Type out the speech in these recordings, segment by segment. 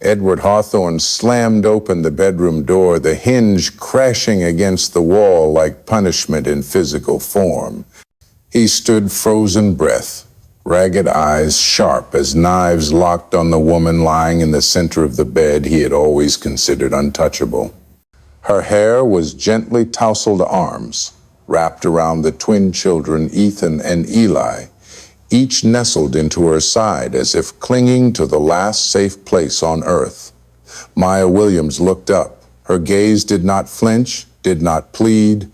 Edward Hawthorne slammed open the bedroom door, the hinge crashing against the wall like punishment in physical form. He stood frozen breath, ragged eyes sharp as knives locked on the woman lying in the center of the bed he had always considered untouchable. Her hair was gently tousled arms, wrapped around the twin children Ethan and Eli, each nestled into her side as if clinging to the last safe place on earth. Maya Williams looked up. Her gaze did not flinch, did not plead.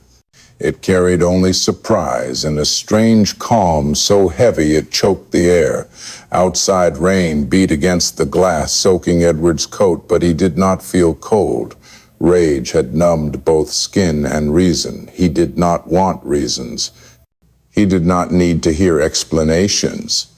It carried only surprise and a strange calm so heavy it choked the air. Outside rain beat against the glass, soaking Edward's coat, but he did not feel cold. Rage had numbed both skin and reason. He did not want reasons. He did not need to hear explanations.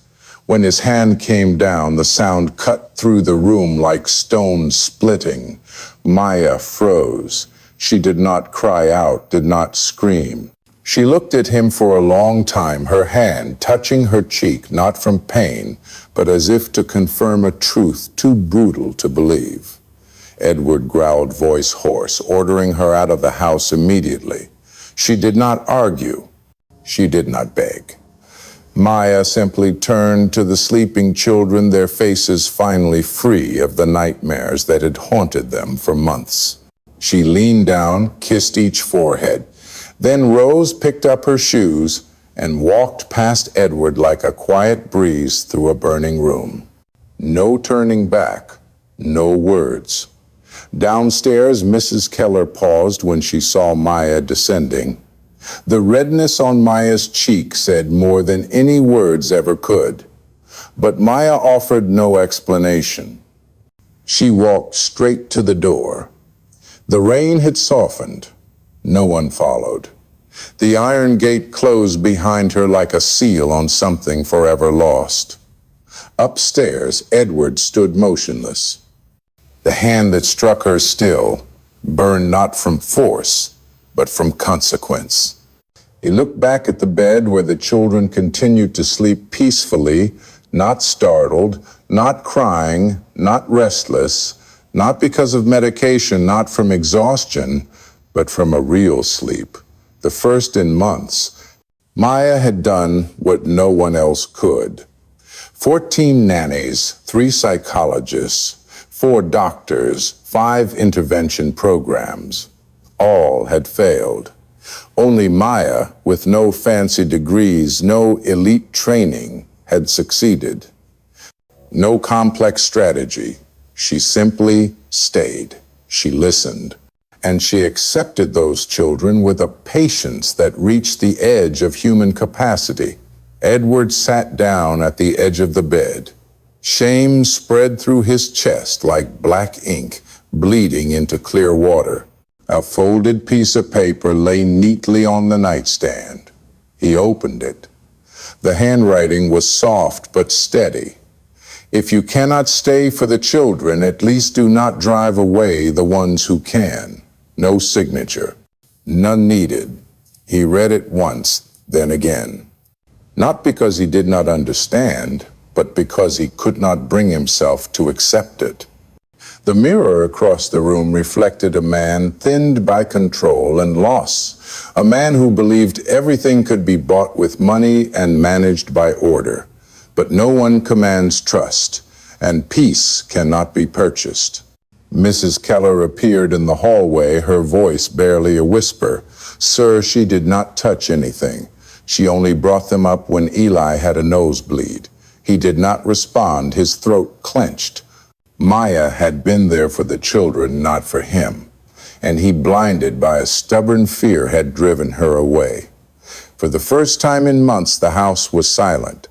When his hand came down, the sound cut through the room like stone splitting. Maya froze. She did not cry out, did not scream. She looked at him for a long time, her hand touching her cheek, not from pain, but as if to confirm a truth too brutal to believe. Edward growled, voice hoarse, ordering her out of the house immediately. She did not argue. She did not beg. Maya simply turned to the sleeping children, their faces finally free of the nightmares that had haunted them for months. She leaned down, kissed each forehead, then rose, picked up her shoes, and walked past Edward like a quiet breeze through a burning room. No turning back, no words. Downstairs, Mrs. Keller paused when she saw Maya descending. The redness on Maya's cheek said more than any words ever could. But Maya offered no explanation. She walked straight to the door. The rain had softened. No one followed. The iron gate closed behind her like a seal on something forever lost. Upstairs, Edward stood motionless. The hand that struck her still burned not from force, but from consequence. He looked back at the bed where the children continued to sleep peacefully, not startled, not crying, not restless, not because of medication, not from exhaustion, but from a real sleep, the first in months. Maya had done what no one else could. 14 nannies, 3 psychologists, 4 doctors, 5 intervention programs. All had failed. Only Maya, with no fancy degrees, no elite training, had succeeded. No complex strategy. She simply stayed. She listened. And she accepted those children with a patience that reached the edge of human capacity. Edward sat down at the edge of the bed. Shame spread through his chest like black ink, bleeding into clear water. A folded piece of paper lay neatly on the nightstand. He opened it. The handwriting was soft but steady. If you cannot stay for the children, at least do not drive away the ones who can. No signature. None needed. He read it once, then again. Not because he did not understand, but because he could not bring himself to accept it. The mirror across the room reflected a man thinned by control and loss, a man who believed everything could be bought with money and managed by order. But no one commands trust, and peace cannot be purchased. Mrs. Keller appeared in the hallway, her voice barely a whisper. Sir, she did not touch anything. She only brought them up when Eli had a nosebleed. He did not respond, his throat clenched. Maya had been there for the children, not for him, and he, blinded by a stubborn fear, had driven her away. For the first time in months, the house was silent.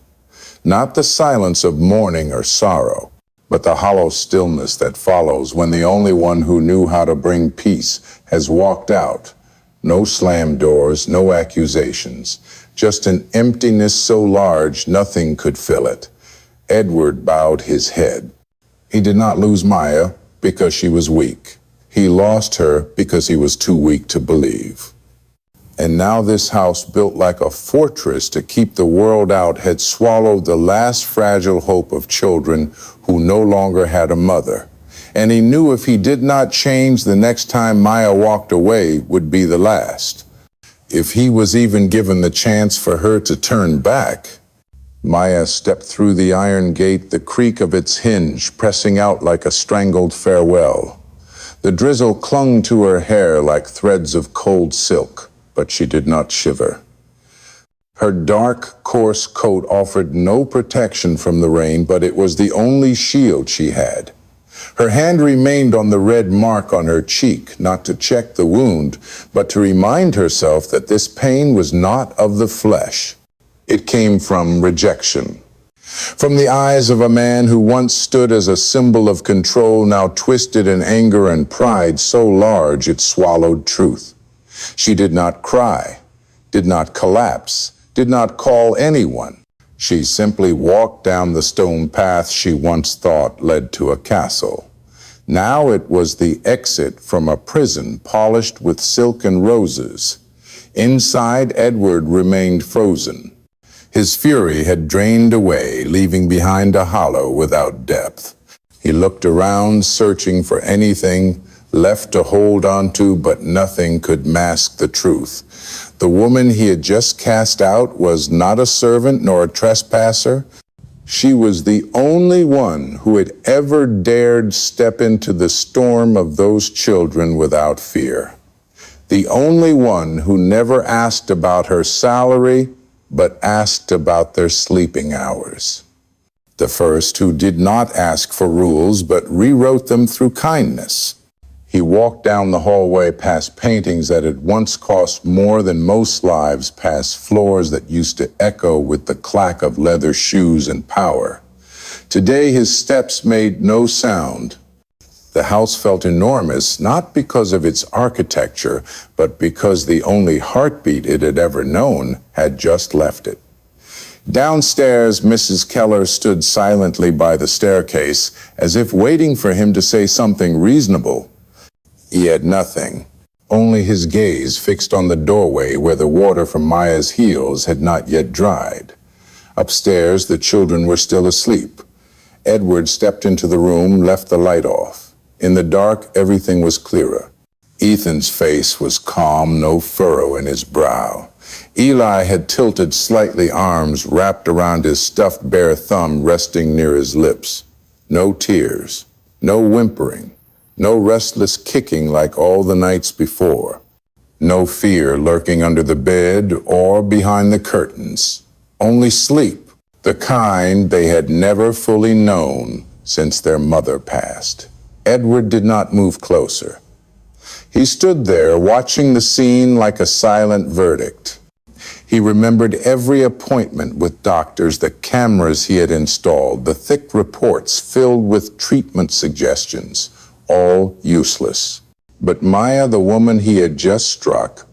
Not the silence of mourning or sorrow, but the hollow stillness that follows when the only one who knew how to bring peace has walked out. No slammed doors, no accusations, just an emptiness so large nothing could fill it. Edward bowed his head. He did not lose Maya because she was weak. He lost her because he was too weak to believe. And now this house, built like a fortress to keep the world out, had swallowed the last fragile hope of children who no longer had a mother. and he knew if he did not change, the next time Maya walked away would be the last. If he was even given the chance for her to turn back. Maya stepped through the iron gate, the creak of its hinge pressing out like a strangled farewell. The drizzle clung to her hair like threads of cold silk, but she did not shiver. Her dark, coarse coat offered no protection from the rain, but it was the only shield she had. Her hand remained on the red mark on her cheek, not to check the wound, but to remind herself that this pain was not of the flesh. It came from rejection. From the eyes of a man who once stood as a symbol of control, now twisted in anger and pride so large it swallowed truth. She did not cry, did not collapse, did not call anyone. She simply walked down the stone path she once thought led to a castle. Now it was the exit from a prison polished with silk and roses. Inside, Edward remained frozen. His fury had drained away, leaving behind a hollow without depth. He looked around, searching for anything left to hold onto, but nothing could mask the truth. The woman he had just cast out was not a servant nor a trespasser. She was the only one who had ever dared step into the storm of those children without fear. The only one who never asked about her salary, but asked about their sleeping hours. The first who did not ask for rules, but rewrote them through kindness. He walked down the hallway past paintings that had once cost more than most lives, past floors that used to echo with the clack of leather shoes and power. Today his steps made no sound. The house felt enormous, not because of its architecture, but because the only heartbeat it had ever known had just left it. Downstairs, Mrs. Keller stood silently by the staircase, as if waiting for him to say something reasonable. He had nothing, only his gaze fixed on the doorway where the water from Maya's heels had not yet dried. Upstairs, the children were still asleep. Edward stepped into the room, left the light off. In the dark, everything was clearer. Ethan's face was calm, no furrow in his brow. Eli had tilted slightly, arms wrapped around his stuffed bare thumb resting near his lips. No tears, no whimpering, no restless kicking like all the nights before. No fear lurking under the bed or behind the curtains. Only sleep, the kind they had never fully known since their mother passed. Edward did not move closer. He stood there, watching the scene like a silent verdict. He remembered every appointment with doctors, the cameras he had installed, the thick reports filled with treatment suggestions, all useless. But Maya, the woman he had just struck,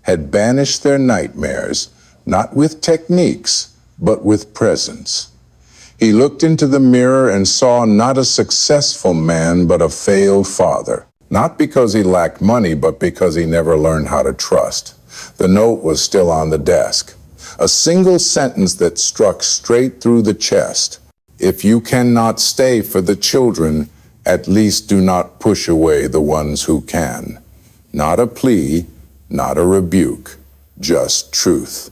had banished their nightmares, not with techniques, but with presence. He looked into the mirror and saw not a successful man, but a failed father. Not because he lacked money, but because he never learned how to trust. The note was still on the desk. A single sentence that struck straight through the chest. If you cannot stay for the children, at least do not push away the ones who can. Not a plea, not a rebuke, just truth.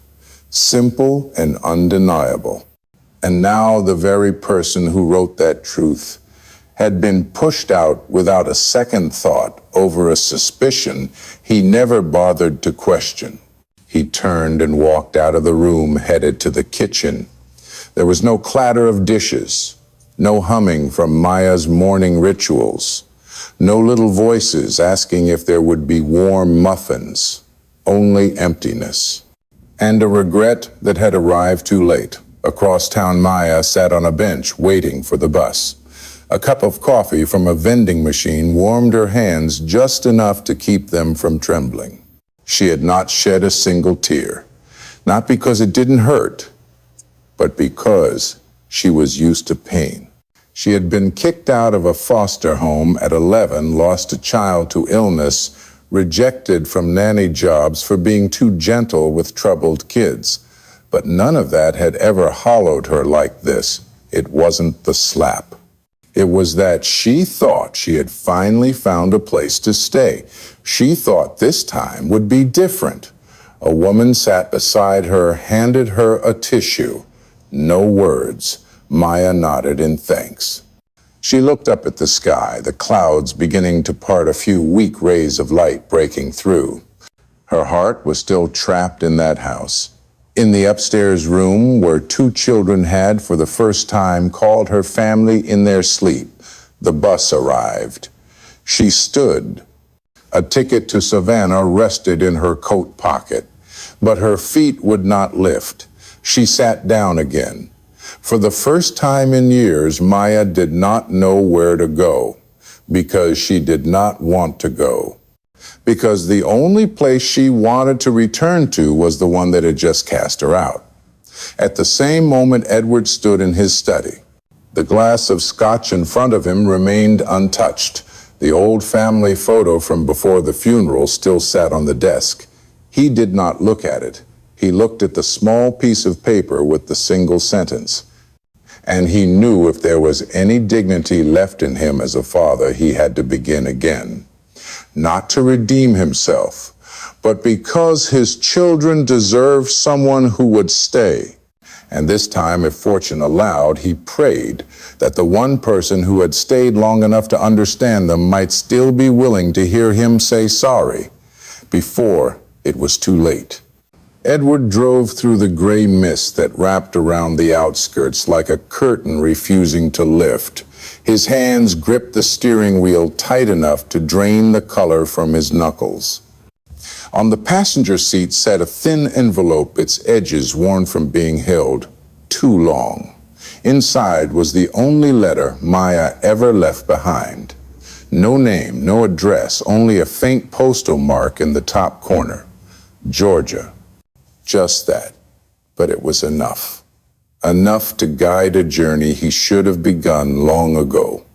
Simple and undeniable. And now the very person who wrote that truth had been pushed out without a second thought over a suspicion he never bothered to question. He turned and walked out of the room, headed to the kitchen. There was no clatter of dishes, no humming from Maya's morning rituals, no little voices asking if there would be warm muffins, only emptiness. And a regret that had arrived too late. Across town, Maya sat on a bench waiting for the bus. A cup of coffee from a vending machine warmed her hands just enough to keep them from trembling. She had not shed a single tear, not because it didn't hurt, but because she was used to pain. She had been kicked out of a foster home at 11, lost a child to illness, rejected from nanny jobs for being too gentle with troubled kids. But none of that had ever hollowed her like this. It wasn't the slap. It was that she thought she had finally found a place to stay. She thought this time would be different. A woman sat beside her, handed her a tissue. No words. Maya nodded in thanks. She looked up at the sky, the clouds beginning to part, a few weak rays of light breaking through. Her heart was still trapped in that house. In the upstairs room where two children had, for the first time, called her family in their sleep, the bus arrived. She stood. A ticket to Savannah rested in her coat pocket, but her feet would not lift. She sat down again. For the first time in years, Maya did not know where to go, because she did not want to go. Because the only place she wanted to return to was the one that had just cast her out. At the same moment, Edward stood in his study. The glass of scotch in front of him remained untouched. The old family photo from before the funeral still sat on the desk. He did not look at it. He looked at the small piece of paper with the single sentence. And he knew if there was any dignity left in him as a father, he had to begin again. Not to redeem himself, but because his children deserved someone who would stay. And this time, if fortune allowed, he prayed that the one person who had stayed long enough to understand them might still be willing to hear him say sorry before it was too late. Edward drove through the gray mist that wrapped around the outskirts like a curtain refusing to lift. His hands gripped the steering wheel tight enough to drain the color from his knuckles. On the passenger seat sat a thin envelope, its edges worn from being held too long. Inside was the only letter Maya ever left behind. No name, no address, only a faint postal mark in the top corner. Georgia. Just that. But it was enough. Enough to guide a journey he should have begun long ago.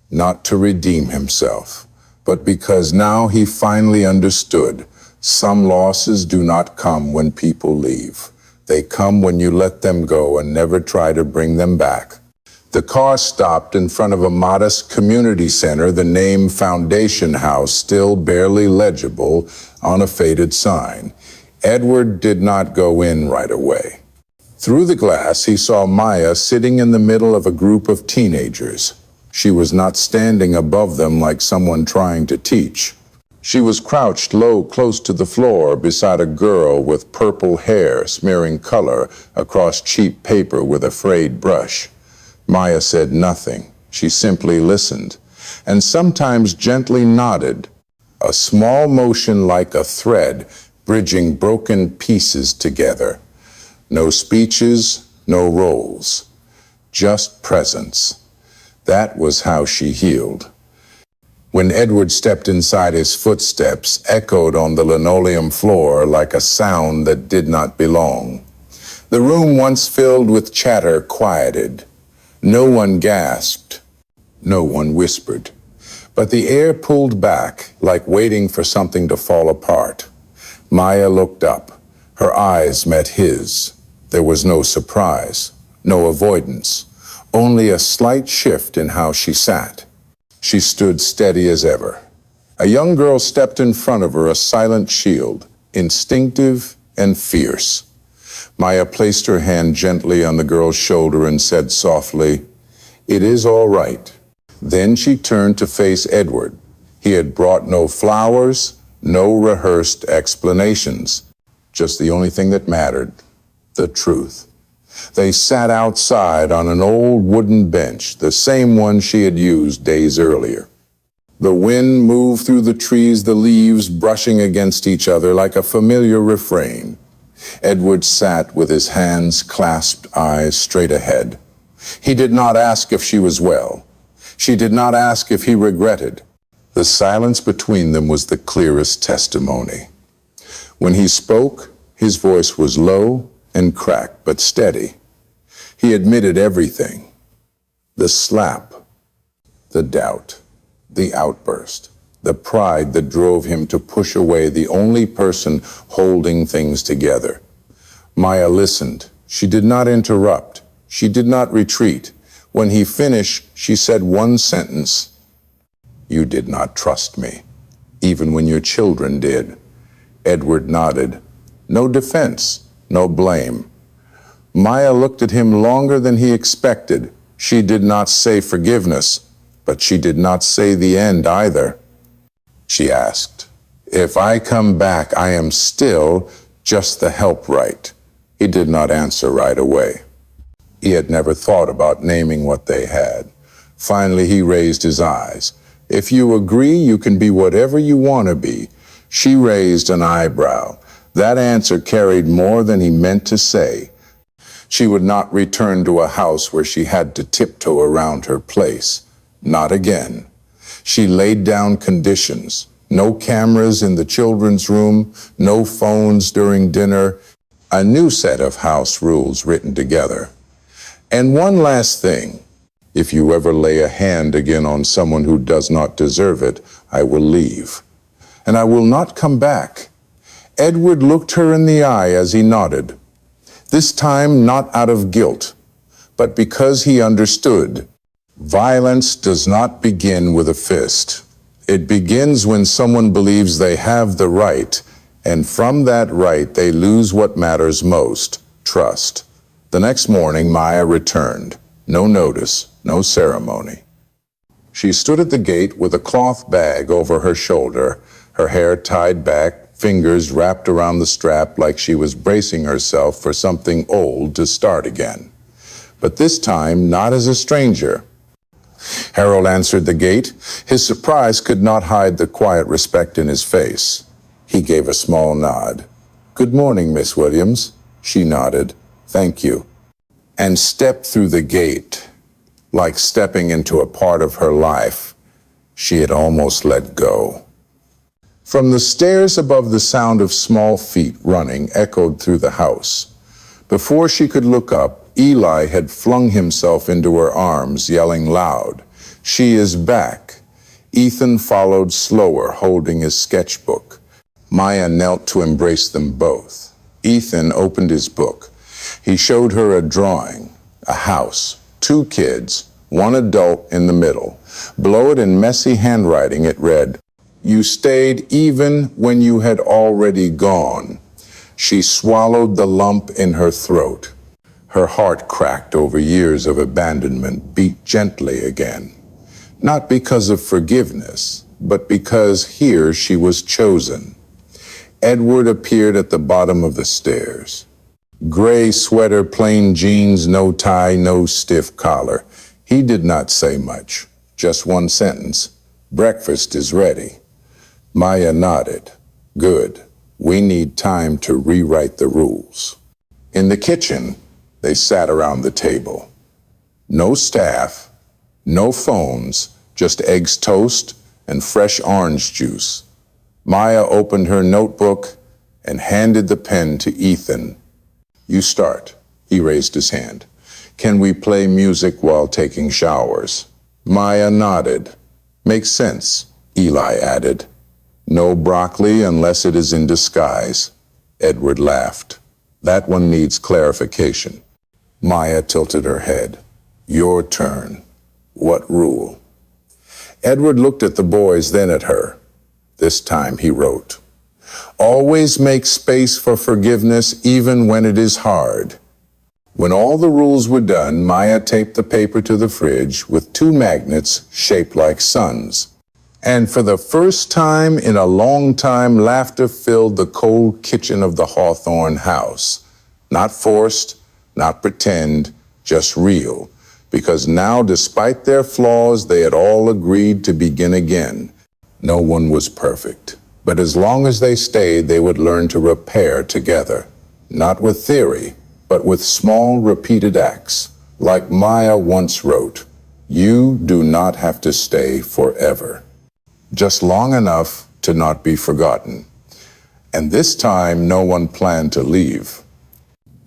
Not to redeem himself, but because now he finally understood some losses do not come when people leave. They come when you let them go and never try to bring them back. The car stopped in front of a modest community center, the name Foundation House still barely legible on a faded sign. Edward did not go in right away. Through the glass, he saw Maya sitting in the middle of a group of teenagers. She was not standing above them like someone trying to teach. She was crouched low close to the floor beside a girl with purple hair smearing color across cheap paper with a frayed brush. Maya said nothing. She simply listened, and sometimes gently nodded, a small motion like a thread bridging broken pieces together. No speeches, no roles, just presence. That was how she healed. When Edward stepped inside, his footsteps echoed on the linoleum floor like a sound that did not belong. The room, once filled with chatter, quieted. No one gasped. No one whispered. But the air pulled back, like waiting for something to fall apart. Maya looked up. Her eyes met his. There was no surprise, no avoidance, only a slight shift in how she sat. She stood steady as ever. A young girl stepped in front of her, a silent shield, instinctive and fierce. Maya placed her hand gently on the girl's shoulder and said softly, "It is all right." Then she turned to face Edward. He had brought no flowers, no rehearsed explanations, just the only thing that mattered, the truth. They sat outside on an old wooden bench, the same one she had used days earlier. The wind moved through the trees, the leaves brushing against each other like a familiar refrain. Edward sat with his hands clasped, eyes straight ahead. He did not ask if she was well. She did not ask if he regretted. The silence between them was the clearest testimony. When he spoke, his voice was low and cracked, but steady. He admitted everything. The slap, the doubt, the outburst, the pride that drove him to push away the only person holding things together. Maya listened. She did not interrupt. She did not retreat. When he finished, she said one sentence: "You did not trust me, even when your children did." Edward nodded. No defense, no blame. Maya looked at him longer than he expected. She did not say forgiveness, but she did not say the end either. She asked, "If I come back, I am still just the helpmate." He did not answer right away. He had never thought about naming what they had. Finally, he raised his eyes. "If you agree, you can be whatever you want to be." She raised an eyebrow. That answer carried more than he meant to say. She would not return to a house where she had to tiptoe around her place. Not again. She laid down conditions. No cameras in the children's room, no phones during dinner, a new set of house rules written together. And one last thing. If you ever lay a hand again on someone who does not deserve it, I will leave. And I will not come back. Edward looked her in the eye as he nodded. This time not out of guilt, but because he understood. Violence does not begin with a fist. It begins when someone believes they have the right, and from that right they lose what matters most: trust. The next morning, Maya returned. No notice, no ceremony. She stood at the gate with a cloth bag over her shoulder, her hair tied back, fingers wrapped around the strap like she was bracing herself for something old to start again. But this time, not as a stranger. Harold answered the gate. His surprise could not hide the quiet respect in his face. He gave a small nod. "Good morning, Miss Williams." She nodded. "Thank you." And stepped through the gate, like stepping into a part of her life she had almost let go. From the stairs above, the sound of small feet running echoed through the house. Before she could look up, Eli had flung himself into her arms, yelling loud, "She is back." Ethan followed slower, holding his sketchbook. Maya knelt to embrace them both. Ethan opened his book. He showed her a drawing, a house, 2 kids, 1 adult in the middle. Below it, in messy handwriting, it read, "You stayed even when you had already gone." She swallowed the lump in her throat. Her heart cracked over years of abandonment, beat gently again. Not because of forgiveness, but because here she was chosen. Edward appeared at the bottom of the stairs. Gray sweater, plain jeans, no tie, no stiff collar. He did not say much, just one sentence: "Breakfast is ready." Maya nodded. "Good. We need time to rewrite the rules." In the kitchen, they sat around the table. No staff, no phones, just eggs toast and fresh orange juice. Maya opened her notebook and handed the pen to Ethan. "You start." He raised his hand. "Can we play music while taking showers?" Maya nodded. "Makes sense," Eli added. "No broccoli unless it is in disguise." Edward laughed. "That one needs clarification." Maya tilted her head. "Your turn. What rule?" Edward looked at the boys, then at her. This time he wrote, "Always make space for forgiveness even when it is hard." When all the rules were done, Maya taped the paper to the fridge with 2 magnets shaped like suns. And for the first time in a long time, laughter filled the cold kitchen of the Hawthorne house. Not forced, not pretend, just real. Because now, despite their flaws, they had all agreed to begin again. No one was perfect. But as long as they stayed, they would learn to repair together. Not with theory, but with small, repeated acts. Like Maya once wrote, "You do not have to stay forever. Just long enough to not be forgotten." And this time, no one planned to leave.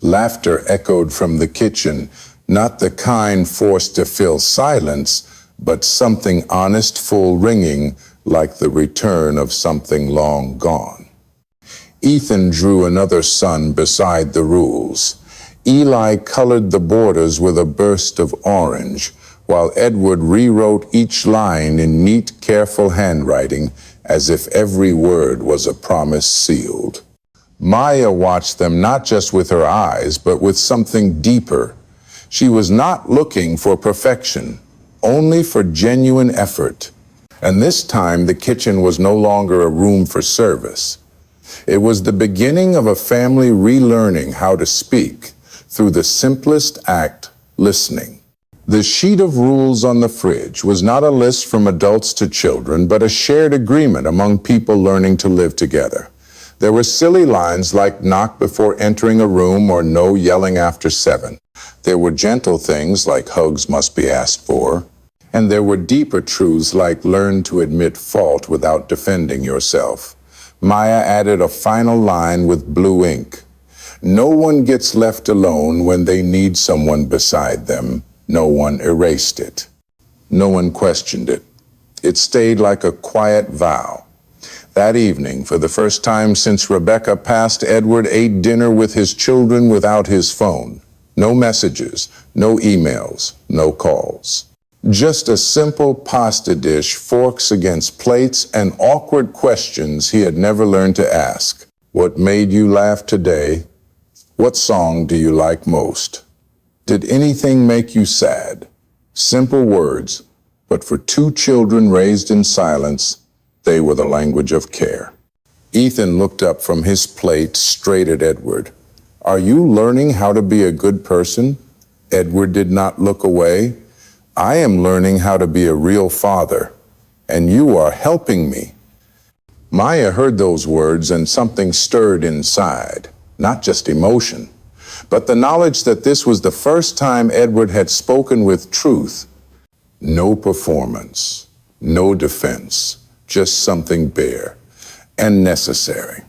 Laughter echoed from the kitchen, not the kind forced to fill silence, but something honest, full, ringing, like the return of something long gone. Ethan drew another sun beside the rules. Eli colored the borders with a burst of orange, while Edward rewrote each line in neat, careful handwriting, as if every word was a promise sealed. Maya watched them not just with her eyes, but with something deeper. She was not looking for perfection, only for genuine effort. And this time, the kitchen was no longer a room for service. It was the beginning of a family relearning how to speak through the simplest act, listening. The sheet of rules on the fridge was not a list from adults to children, but a shared agreement among people learning to live together. There were silly lines like knock before entering a room or no yelling after 7. There were gentle things like hugs must be asked for. And there were deeper truths like learn to admit fault without defending yourself. Maya added a final line with blue ink. No one gets left alone when they need someone beside them. No one erased it. No one questioned it. It stayed like a quiet vow. That evening, for the first time since Rebecca passed, Edward ate dinner with his children without his phone. No messages, no emails, no calls. Just a simple pasta dish, forks against plates, and awkward questions he had never learned to ask. What made you laugh today? What song do you like most? Did anything make you sad? Simple words, but for 2 children raised in silence, they were the language of care. Ethan looked up from his plate straight at Edward. Are you learning how to be a good person? Edward did not look away. I am learning how to be a real father, and you are helping me. Maya heard those words and something stirred inside, not just emotion, but the knowledge that this was the first time Edward had spoken with truth. No performance, no defense, just something bare and necessary.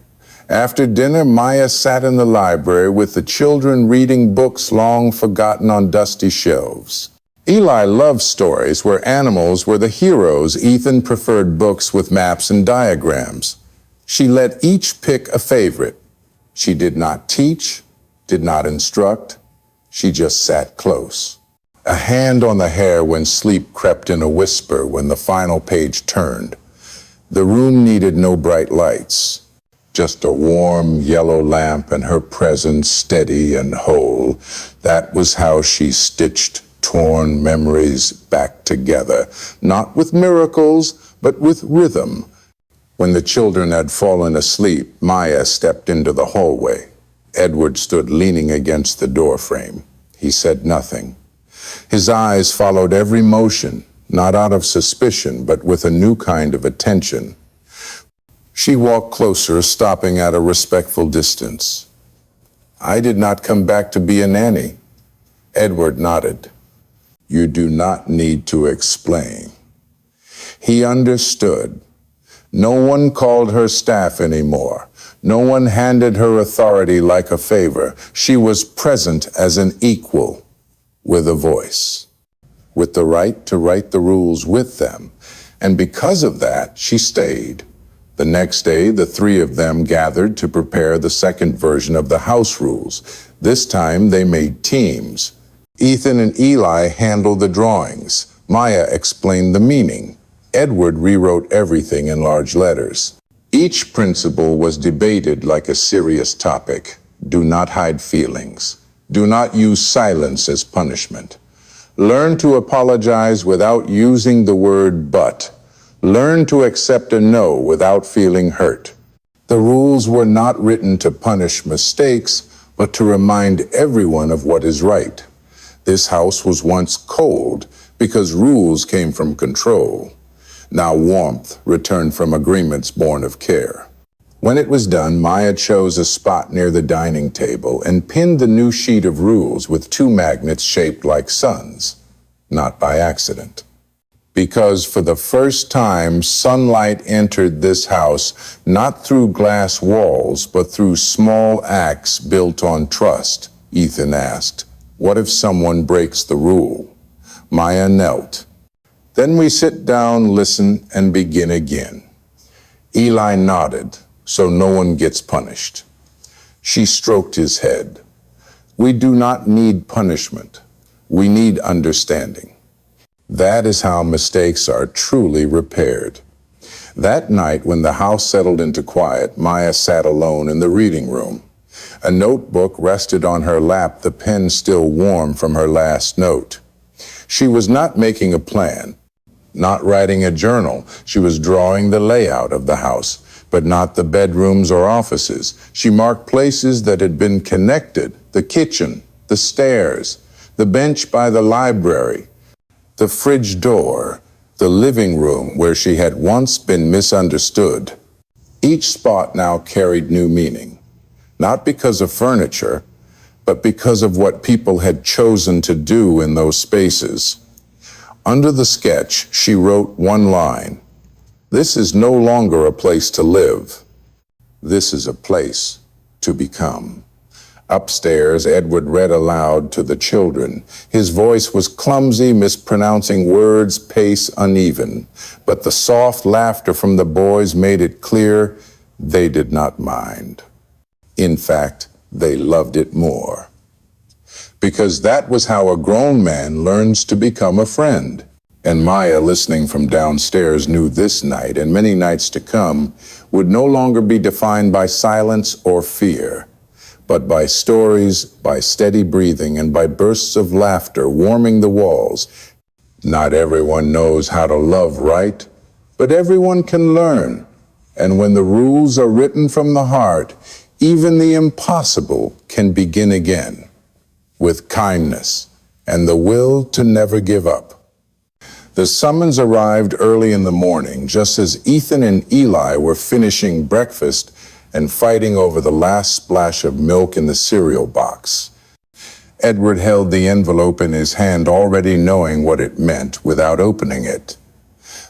After dinner, Maya sat in the library with the children reading books long forgotten on dusty shelves. Eli loved stories where animals were the heroes. Ethan preferred books with maps and diagrams. She let each pick a favorite. She did not teach, did not instruct. She just sat close. A hand on the hair when sleep crept in, a whisper when the final page turned. The room needed no bright lights. Just a warm yellow lamp and her presence steady and whole. That was how she stitched torn memories back together, not with miracles, but with rhythm. When the children had fallen asleep, Maya stepped into the hallway. Edward stood leaning against the doorframe. He said nothing. His eyes followed every motion, not out of suspicion, but with a new kind of attention. She walked closer, stopping at a respectful distance. I did not come back to be a nanny. Edward nodded. You do not need to explain. He understood. No one called her staff anymore. No one handed her authority like a favor. She was present as an equal, with a voice, with the right to write the rules with them. And because of that, she stayed. The next day, the 3 of them gathered to prepare the second version of the house rules. This time, they made teams. Ethan and Eli handled the drawings. Maya explained the meaning. Edward rewrote everything in large letters. Each principle was debated like a serious topic. Do not hide feelings. Do not use silence as punishment. Learn to apologize without using the word but. Learn to accept a no without feeling hurt. The rules were not written to punish mistakes, but to remind everyone of what is right. This house was once cold because rules came from control. Now warmth returned from agreements born of care. When it was done, Maya chose a spot near the dining table and pinned the new sheet of rules with 2 magnets shaped like suns, not by accident. Because for the first time, sunlight entered this house, not through glass walls, but through small acts built on trust. Ethan asked, what if someone breaks the rule? Maya knelt. Then we sit down, listen, and begin again. Eli nodded, so no one gets punished. She stroked his head. We do not need punishment. We need understanding. That is how mistakes are truly repaired. That night, when the house settled into quiet, Maya sat alone in the reading room. A notebook rested on her lap, the pen still warm from her last note. She was not making a plan, not writing a journal. She was drawing the layout of the house, but not the bedrooms or offices. She marked places that had been connected: the kitchen, the stairs, the bench by the library, the fridge door, the living room where she had once been misunderstood. Each spot now carried new meaning, not because of furniture, but because of what people had chosen to do in those spaces. Under the sketch, she wrote one line: "This is no longer a place to live. This is a place to become." Upstairs, Edward read aloud to the children. His voice was clumsy, mispronouncing words, pace uneven. But the soft laughter from the boys made it clear they did not mind. In fact, they loved it more. Because that was how a grown man learns to become a friend. And Maya, listening from downstairs, knew this night and many nights to come would no longer be defined by silence or fear, but by stories, by steady breathing, and by bursts of laughter warming the walls. Not everyone knows how to love right, but everyone can learn. And when the rules are written from the heart, even the impossible can begin again, with kindness and the will to never give up. The summons arrived early in the morning, just as Ethan and Eli were finishing breakfast and fighting over the last splash of milk in the cereal box. Edward held the envelope in his hand, already knowing what it meant without opening it.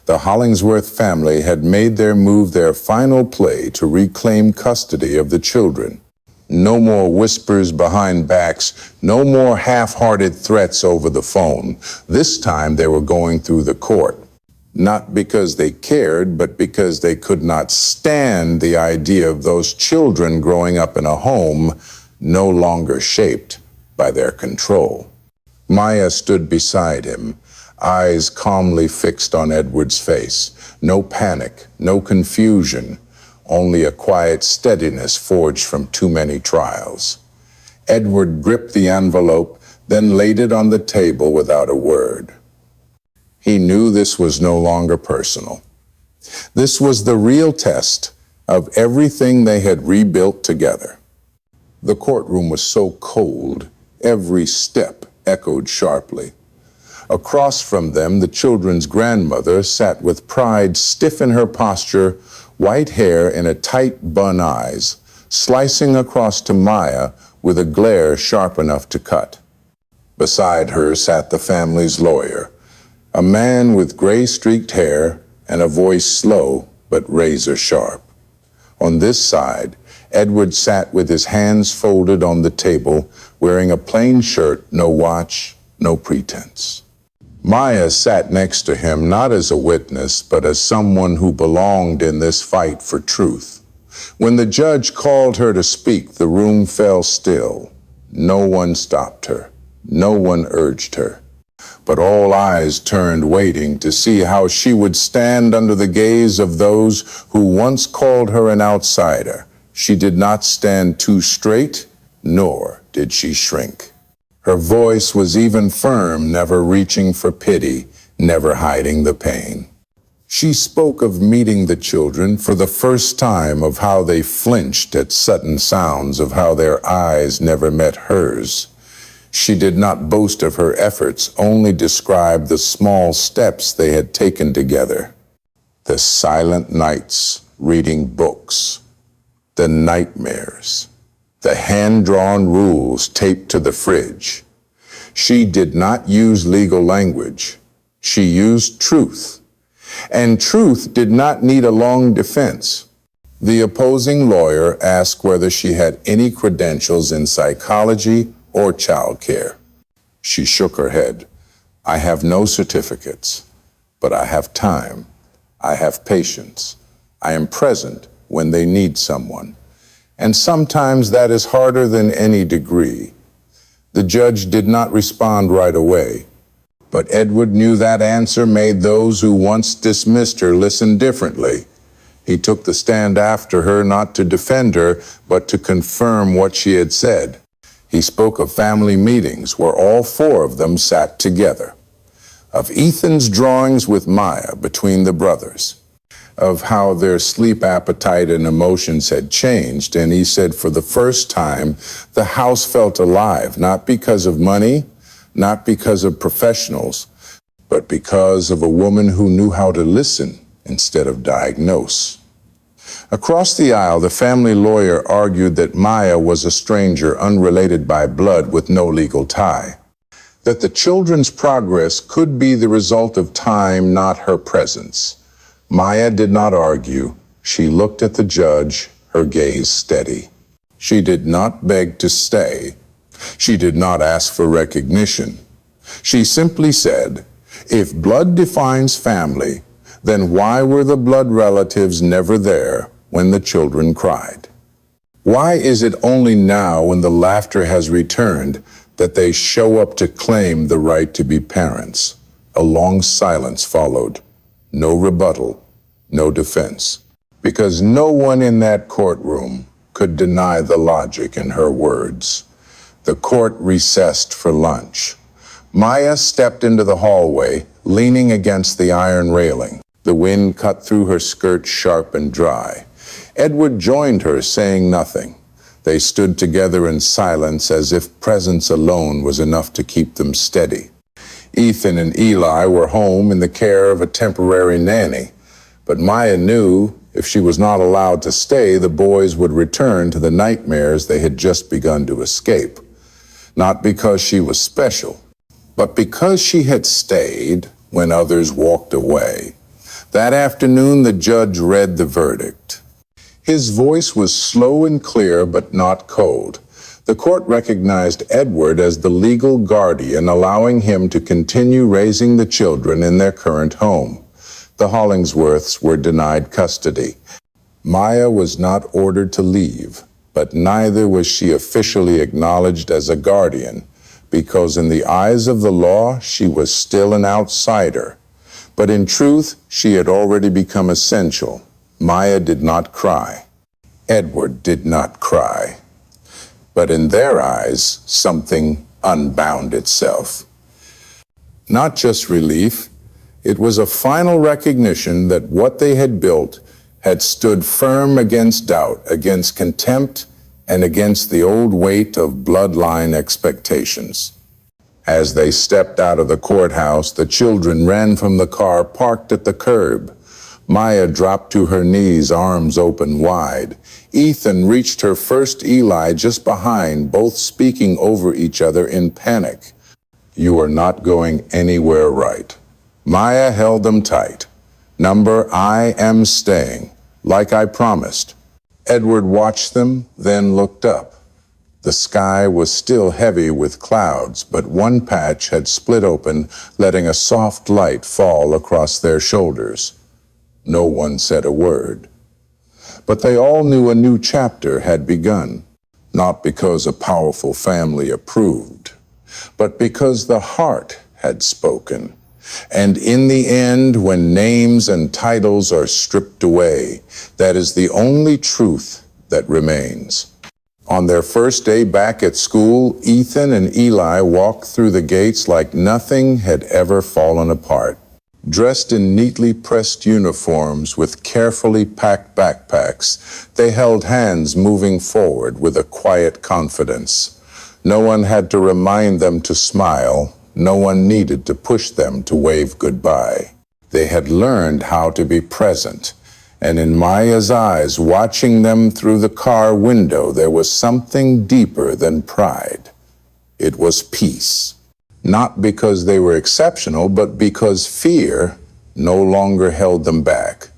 The Hollingsworth family had made their move their final play to reclaim custody of the children. No more whispers behind backs, no more half-hearted threats over the phone. This time they were going through the court. Not because they cared, but because they could not stand the idea of those children growing up in a home no longer shaped by their control. Maya stood beside him, eyes calmly fixed on Edward's face. No panic, no confusion, only a quiet steadiness forged from too many trials. Edward gripped the envelope, then laid it on the table without a word. He knew this was no longer personal. This was the real test of everything they had rebuilt together. The courtroom was so cold, every step echoed sharply. Across from them, the children's grandmother sat with pride stiff in her posture, white hair and tight bun eyes, slicing across to Maya with a glare sharp enough to cut. Beside her sat the family's lawyer, a man with gray-streaked hair and a voice slow but razor-sharp. On this side, Edward sat with his hands folded on the table, wearing a plain shirt, no watch, no pretense. Maya sat next to him not as a witness, but as someone who belonged in this fight for truth. When the judge called her to speak, the room fell still. No one stopped her. No one urged her. But all eyes turned waiting to see how she would stand under the gaze of those who once called her an outsider. She did not stand too straight, nor did she shrink. Her voice was even firm, never reaching for pity, never hiding the pain. She spoke of meeting the children for the first time, of how they flinched at sudden sounds, of how their eyes never met hers. She did not boast of her efforts, only described the small steps they had taken together. The silent nights reading books, the nightmares, the hand-drawn rules taped to the fridge. She did not use legal language. She used truth. And truth did not need a long defense. The opposing lawyer asked whether she had any credentials in psychology or childcare. She shook her head. "I have no certificates, but I have time. I have patience. I am present when they need someone. And sometimes that is harder than any degree. The judge did not respond right away, but Edward knew that answer made those who once dismissed her listen differently. He took the stand after her not to defend her, but to confirm what she had said. He spoke of family meetings where all four of them sat together, of Ethan's drawings with Maya between the brothers, of how their sleep appetite and emotions had changed, and he said for the first time, the house felt alive, not because of money, not because of professionals, but because of a woman who knew how to listen instead of diagnose. Across the aisle, the family lawyer argued that Maya was a stranger unrelated by blood with no legal tie, that the children's progress could be the result of time, not her presence. Maya did not argue. She looked at the judge, her gaze steady. She did not beg to stay. She did not ask for recognition. She simply said, if blood defines family, then why were the blood relatives never there when the children cried? Why is it only now, when the laughter has returned, that they show up to claim the right to be parents? A long silence followed. No rebuttal, no defense, because no one in that courtroom could deny the logic in her words. The court recessed for lunch. Maya stepped into the hallway, leaning against the iron railing. The wind cut through her skirt sharp and dry. Edward joined her, saying nothing. They stood together in silence, as if presence alone was enough to keep them steady. Ethan and Eli were home in the care of a temporary nanny, but Maya knew if she was not allowed to stay, the boys would return to the nightmares they had just begun to escape. Not because she was special, but because she had stayed when others walked away. That afternoon, the judge read the verdict. His voice was slow and clear, but not cold. The court recognized Edward as the legal guardian, allowing him to continue raising the children in their current home. The Hollingsworths were denied custody. Maya was not ordered to leave, but neither was she officially acknowledged as a guardian, because in the eyes of the law, she was still an outsider. But in truth, she had already become essential. Maya did not cry. Edward did not cry. But in their eyes, something unbound itself. Not just relief, it was a final recognition that what they had built had stood firm against doubt, against contempt, and against the old weight of bloodline expectations. As they stepped out of the courthouse, the children ran from the car parked at the curb. Maya dropped to her knees, arms open wide. Ethan reached her first, Eli just behind, both speaking over each other in panic. You are not going anywhere right. Maya held them tight. Number, I am staying, like I promised. Edward watched them, then looked up. The sky was still heavy with clouds, but one patch had split open, letting a soft light fall across their shoulders. No one said a word. But they all knew a new chapter had begun, not because a powerful family approved, but because the heart had spoken. And in the end, when names and titles are stripped away, that is the only truth that remains. On their first day back at school, Ethan and Eli walked through the gates like nothing had ever fallen apart. Dressed in neatly pressed uniforms with carefully packed backpacks, they held hands, moving forward with a quiet confidence. No one had to remind them to smile. No one needed to push them to wave goodbye. They had learned how to be present. And in Maya's eyes, watching them through the car window, there was something deeper than pride. It was peace. Not because they were exceptional, but because fear no longer held them back.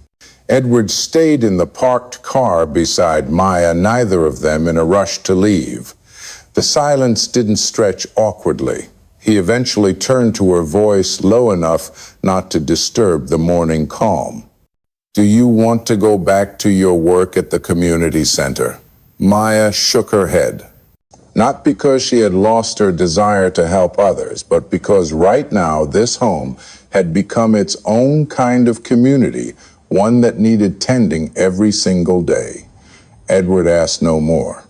Edward stayed in the parked car beside Maya, neither of them in a rush to leave. The silence didn't stretch awkwardly. He eventually turned to her, voice low enough not to disturb the morning calm. Do you want to go back to your work at the community center? Maya shook her head. Not because she had lost her desire to help others, but because right now this home had become its own kind of community, one that needed tending every single day. Edward asked no more.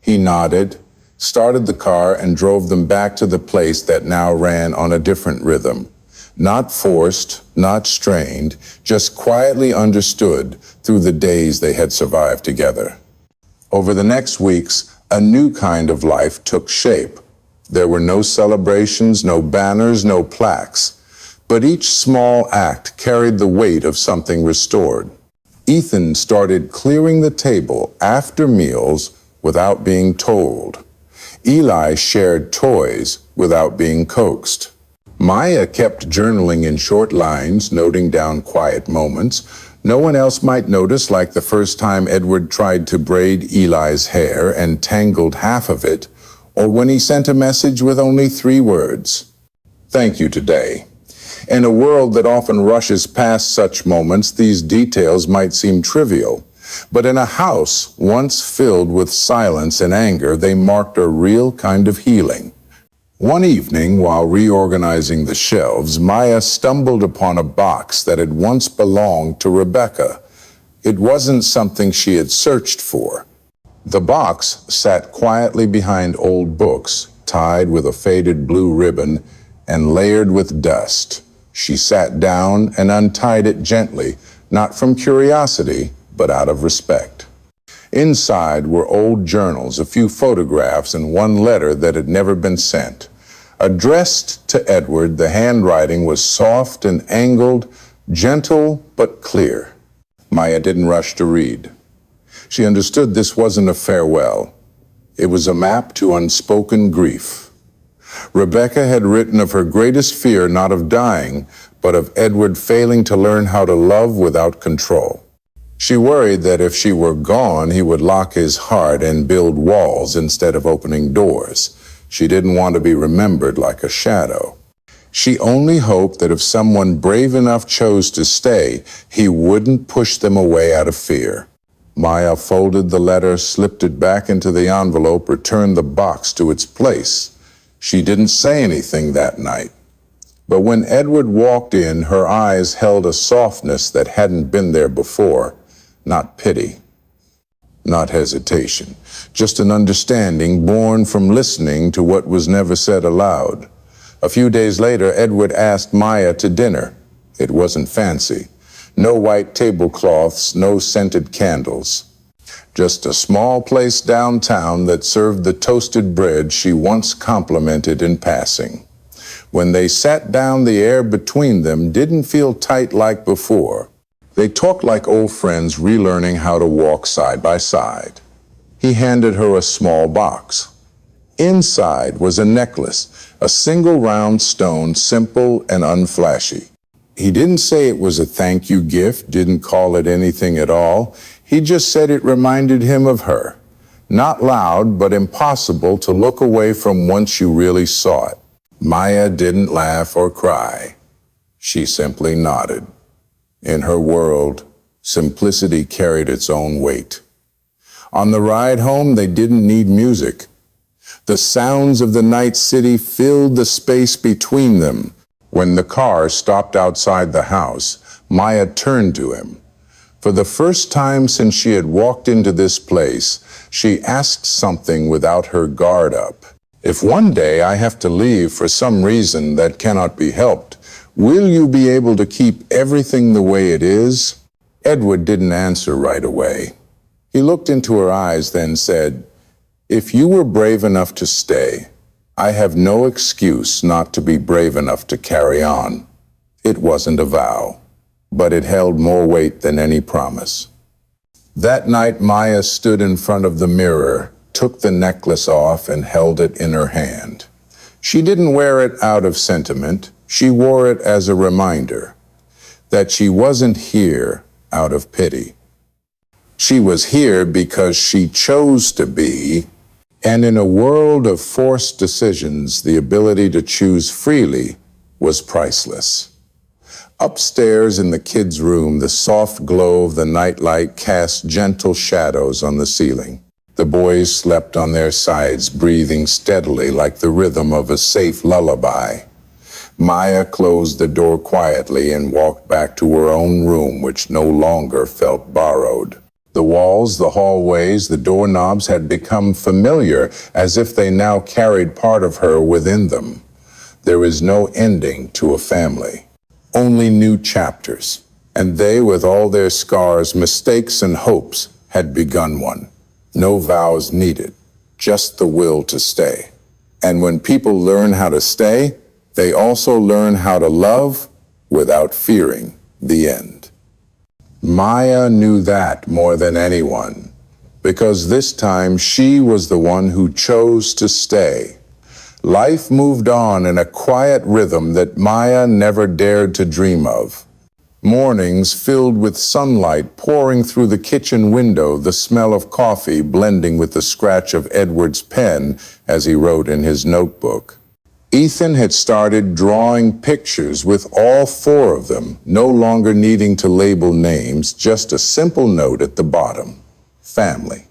He nodded, started the car, and drove them back to the place that now ran on a different rhythm. Not forced, not strained, just quietly understood through the days they had survived together. Over the next weeks, a new kind of life took shape. There were no celebrations, no banners, no plaques. But each small act carried the weight of something restored. Ethan started clearing the table after meals without being told. Eli shared toys without being coaxed. Maya kept journaling in short lines, noting down quiet moments no one else might notice, like the first time Edward tried to braid Eli's hair and tangled half of it, or when he sent a message with only 3 words. Thank you today. In a world that often rushes past such moments, these details might seem trivial. But in a house once filled with silence and anger, they marked a real kind of healing. One evening, while reorganizing the shelves, Maya stumbled upon a box that had once belonged to Rebecca. It wasn't something she had searched for. The box sat quietly behind old books, tied with a faded blue ribbon and layered with dust. She sat down and untied it gently, not from curiosity, but out of respect. Inside were old journals, a few photographs, and one letter that had never been sent. Addressed to Edward, the handwriting was soft and angled, gentle but clear. Maya didn't rush to read. She understood this wasn't a farewell. It was a map to unspoken grief. Rebecca had written of her greatest fear not of dying, but of Edward failing to learn how to love without control. She worried that if she were gone, he would lock his heart and build walls instead of opening doors. She didn't want to be remembered like a shadow. She only hoped that if someone brave enough chose to stay, he wouldn't push them away out of fear. Maya folded the letter, slipped it back into the envelope, returned the box to its place. She didn't say anything that night. But when Edward walked in, her eyes held a softness that hadn't been there before. Not pity, not hesitation, just an understanding born from listening to what was never said aloud. A few days later, Edward asked Maya to dinner. It wasn't fancy. No white tablecloths, no scented candles. Just a small place downtown that served the toasted bread she once complimented in passing. When they sat down, the air between them didn't feel tight like before. They talked like old friends relearning how to walk side by side. He handed her a small box. Inside was a necklace, a single round stone, simple and unflashy. He didn't say it was a thank you gift, didn't call it anything at all. He just said it reminded him of her. Not loud, but impossible to look away from once you really saw it. Maya didn't laugh or cry. She simply nodded. In her world, simplicity carried its own weight. On the ride home, they didn't need music. The sounds of the night city filled the space between them. When the car stopped outside the house, Maya turned to him. For the first time since she had walked into this place, she asked something without her guard up. If one day I have to leave for some reason that cannot be helped, will you be able to keep everything the way it is? Edward didn't answer right away. He looked into her eyes, then said, "If you were brave enough to stay, I have no excuse not to be brave enough to carry on." It wasn't a vow, but it held more weight than any promise. That night, Maya stood in front of the mirror, took the necklace off, and held it in her hand. She didn't wear it out of sentiment. She wore it as a reminder that she wasn't here out of pity. She was here because she chose to be, and in a world of forced decisions, the ability to choose freely was priceless. Upstairs in the kids' room, the soft glow of the nightlight cast gentle shadows on the ceiling. The boys slept on their sides, breathing steadily like the rhythm of a safe lullaby. Maya closed the door quietly and walked back to her own room, which no longer felt borrowed. The walls, the hallways, the doorknobs had become familiar, as if they now carried part of her within them. There is no ending to a family, only new chapters, and they, with all their scars, mistakes, and hopes, had begun one. No vows needed, just the will to stay. And when people learn how to stay, they also learn how to love without fearing the end. Maya knew that more than anyone, because this time she was the one who chose to stay. Life moved on in a quiet rhythm that Maya never dared to dream of. Mornings filled with sunlight pouring through the kitchen window, the smell of coffee blending with the scratch of Edward's pen as he wrote in his notebook. Ethan had started drawing pictures with all four of them, no longer needing to label names, just a simple note at the bottom: family.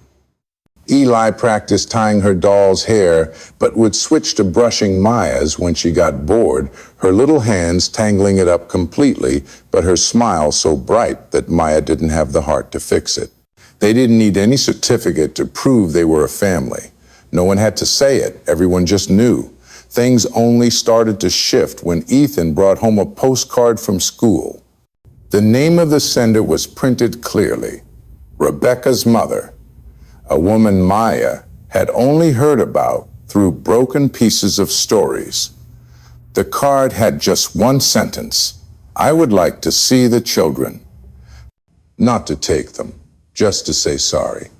Eli practiced tying her doll's hair, but would switch to brushing Maya's when she got bored, her little hands tangling it up completely, but her smile so bright that Maya didn't have the heart to fix it. They didn't need any certificate to prove they were a family. No one had to say it, everyone just knew. Things only started to shift when Ethan brought home a postcard from school. The name of the sender was printed clearly: Rebecca's mother, a woman Maya had only heard about through broken pieces of stories. The card had just one sentence: "I would like to see the children." Not to take them, just to say sorry.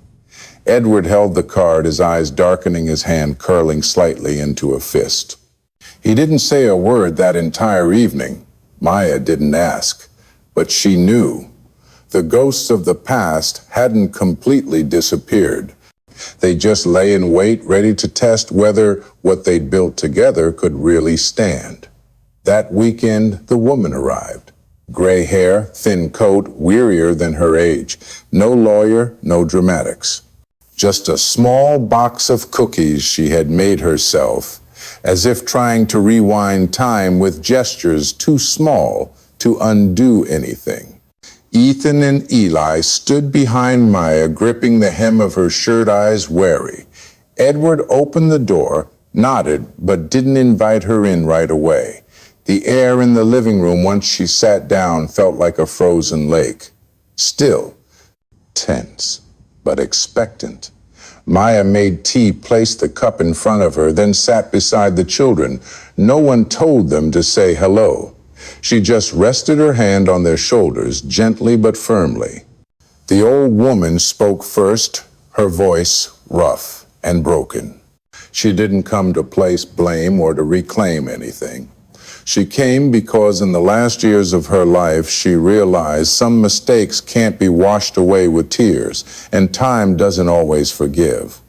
Edward held the card, his eyes darkening, his hand curling slightly into a fist. He didn't say a word that entire evening. Maya didn't ask, but she knew. The ghosts of the past hadn't completely disappeared. They just lay in wait, ready to test whether what they'd built together could really stand. That weekend, the woman arrived. Gray hair, thin coat, wearier than her age. No lawyer, no dramatics. Just a small box of cookies she had made herself, as if trying to rewind time with gestures too small to undo anything. Ethan and Eli stood behind Maya, gripping the hem of her shirt, eyes wary. Edward opened the door, nodded, but didn't invite her in right away. The air in the living room once she sat down felt like a frozen lake. Still, tense, but expectant. Maya made tea, placed the cup in front of her, then sat beside the children. No one told them to say hello. She just rested her hand on their shoulders, gently but firmly. The old woman spoke first, her voice rough and broken. She didn't come to place blame or to reclaim anything. She came because in the last years of her life, she realized some mistakes can't be washed away with tears, and time doesn't always forgive.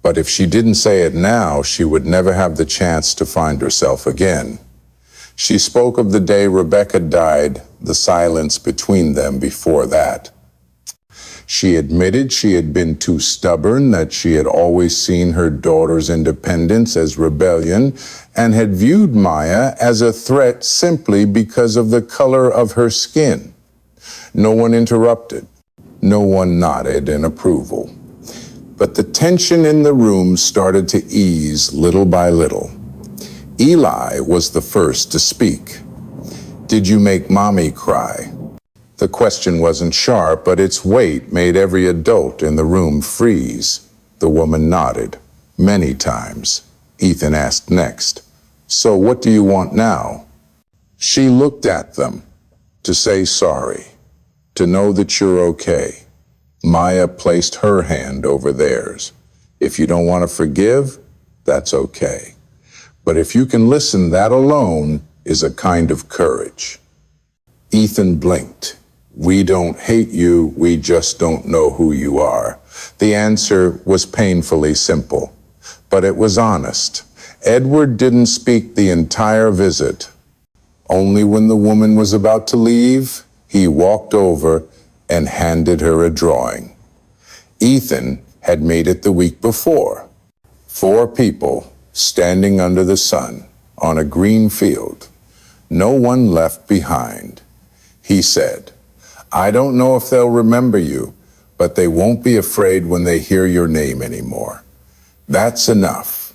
But if she didn't say it now, she would never have the chance to find herself again. She spoke of the day Rebecca died, the silence between them before that. She admitted she had been too stubborn, that she had always seen her daughter's independence as rebellion, and had viewed Maya as a threat simply because of the color of her skin. No one interrupted. No one nodded in approval. But the tension in the room started to ease little by little. Eli was the first to speak. "Did you make Mommy cry?" The question wasn't sharp, but its weight made every adult in the room freeze. The woman nodded, many times. Ethan asked next, "So what do you want now?" She looked at them, to say sorry, to know that you're okay. Maya placed her hand over theirs. If you don't want to forgive, that's okay. But if you can listen, that alone is a kind of courage. Ethan blinked. "We don't hate you, we just don't know who you are." The answer was painfully simple, but it was honest. Edward didn't speak the entire visit. Only when the woman was about to leave, he walked over and handed her a drawing. Ethan, had made it the week before. 4 people standing under the sun on a green field. No one left behind. He said, "I don't know if they'll remember you, but they won't be afraid when they hear your name anymore. That's enough."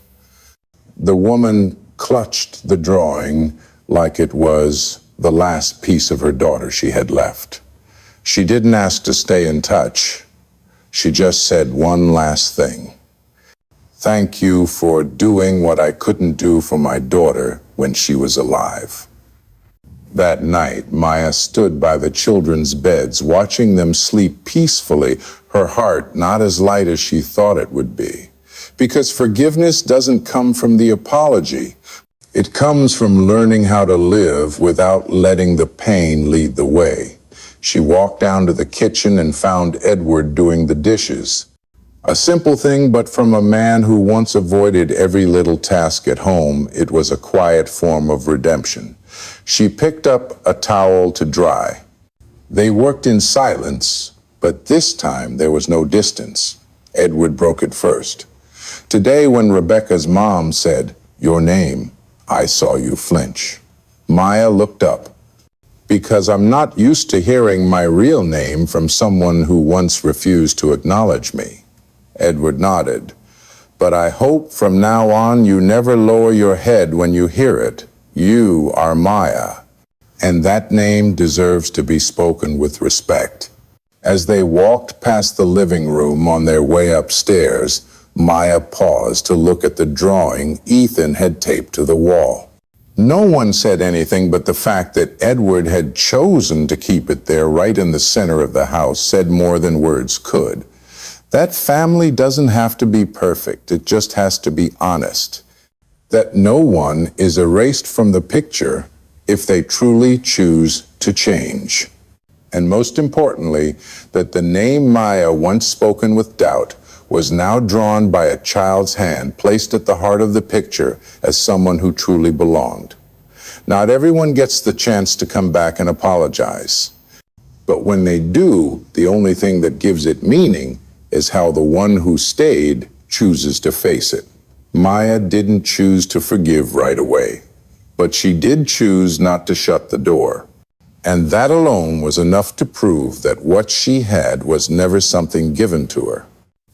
The woman clutched the drawing like it was the last piece of her daughter she had left. She didn't ask to stay in touch. She just said one last thing. "Thank you for doing what I couldn't do for my daughter when she was alive." That night, Maya stood by the children's beds, watching them sleep peacefully, her heart not as light as she thought it would be. Because forgiveness doesn't come from the apology. It comes from learning how to live without letting the pain lead the way. She walked down to the kitchen and found Edward doing the dishes. A simple thing, but from a man who once avoided every little task at home, it was a quiet form of redemption. She picked up a towel to dry. They worked in silence, but this time there was no distance. Edward broke it first. Today, when Rebecca's mom said, "Your name," I saw you flinch. Maya looked up. "Because I'm not used to hearing my real name from someone who once refused to acknowledge me." Edward nodded. "But I hope from now on you never lower your head when you hear it. You are Maya, and that name deserves to be spoken with respect." As they walked past the living room on their way upstairs, Maya paused to look at the drawing Ethan had taped to the wall. No one said anything, but the fact that Edward had chosen to keep it there right in the center of the house said more than words could. That family doesn't have to be perfect, it just has to be honest. That no one is erased from the picture if they truly choose to change. And most importantly, that the name Maya, once spoken with doubt, was now drawn by a child's hand, placed at the heart of the picture as someone who truly belonged. Not everyone gets the chance to come back and apologize. But when they do, the only thing that gives it meaning is how the one who stayed chooses to face it. Maya didn't choose to forgive right away, but she did choose not to shut the door. And that alone was enough to prove that what she had was never something given to her.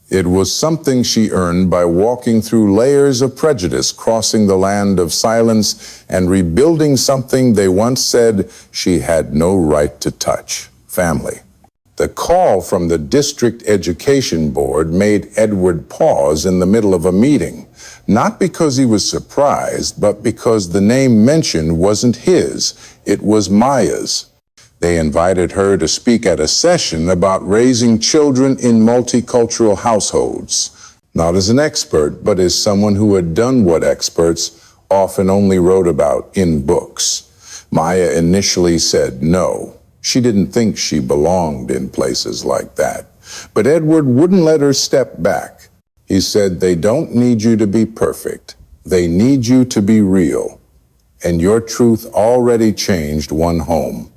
It was something she earned by walking through layers of prejudice, crossing the land of silence, and rebuilding something they once said she had no right to touch: family. The call from the district education board made Edward pause in the middle of a meeting, not because he was surprised, but because the name mentioned wasn't his, it was Maya's. They invited her to speak at a session about raising children in multicultural households, not as an expert, but as someone who had done what experts often only wrote about in books. Maya initially said no. She didn't think she belonged in places like that. But Edward wouldn't let her step back. He said, "They don't need you to be perfect. They need you to be real. And your truth already changed one home."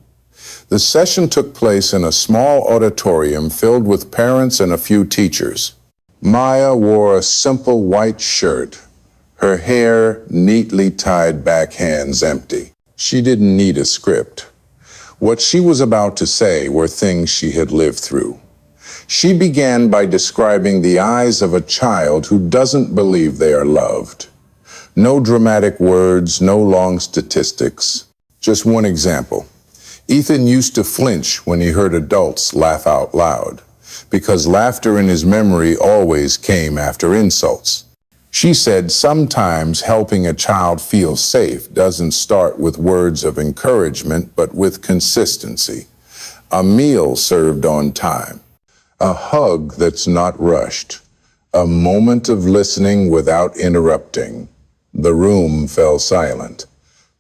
The session took place in a small auditorium filled with parents and a few teachers. Maya wore a simple white shirt, her hair neatly tied back, hands empty. She didn't need a script. What she was about to say were things she had lived through. She began by describing the eyes of a child who doesn't believe they are loved. No dramatic words, no long statistics. Just one example. Ethan used to flinch when he heard adults laugh out loud, because laughter in his memory always came after insults. She said sometimes helping a child feel safe doesn't start with words of encouragement, but with consistency. A meal served on time, a hug that's not rushed, a moment of listening without interrupting. The room fell silent.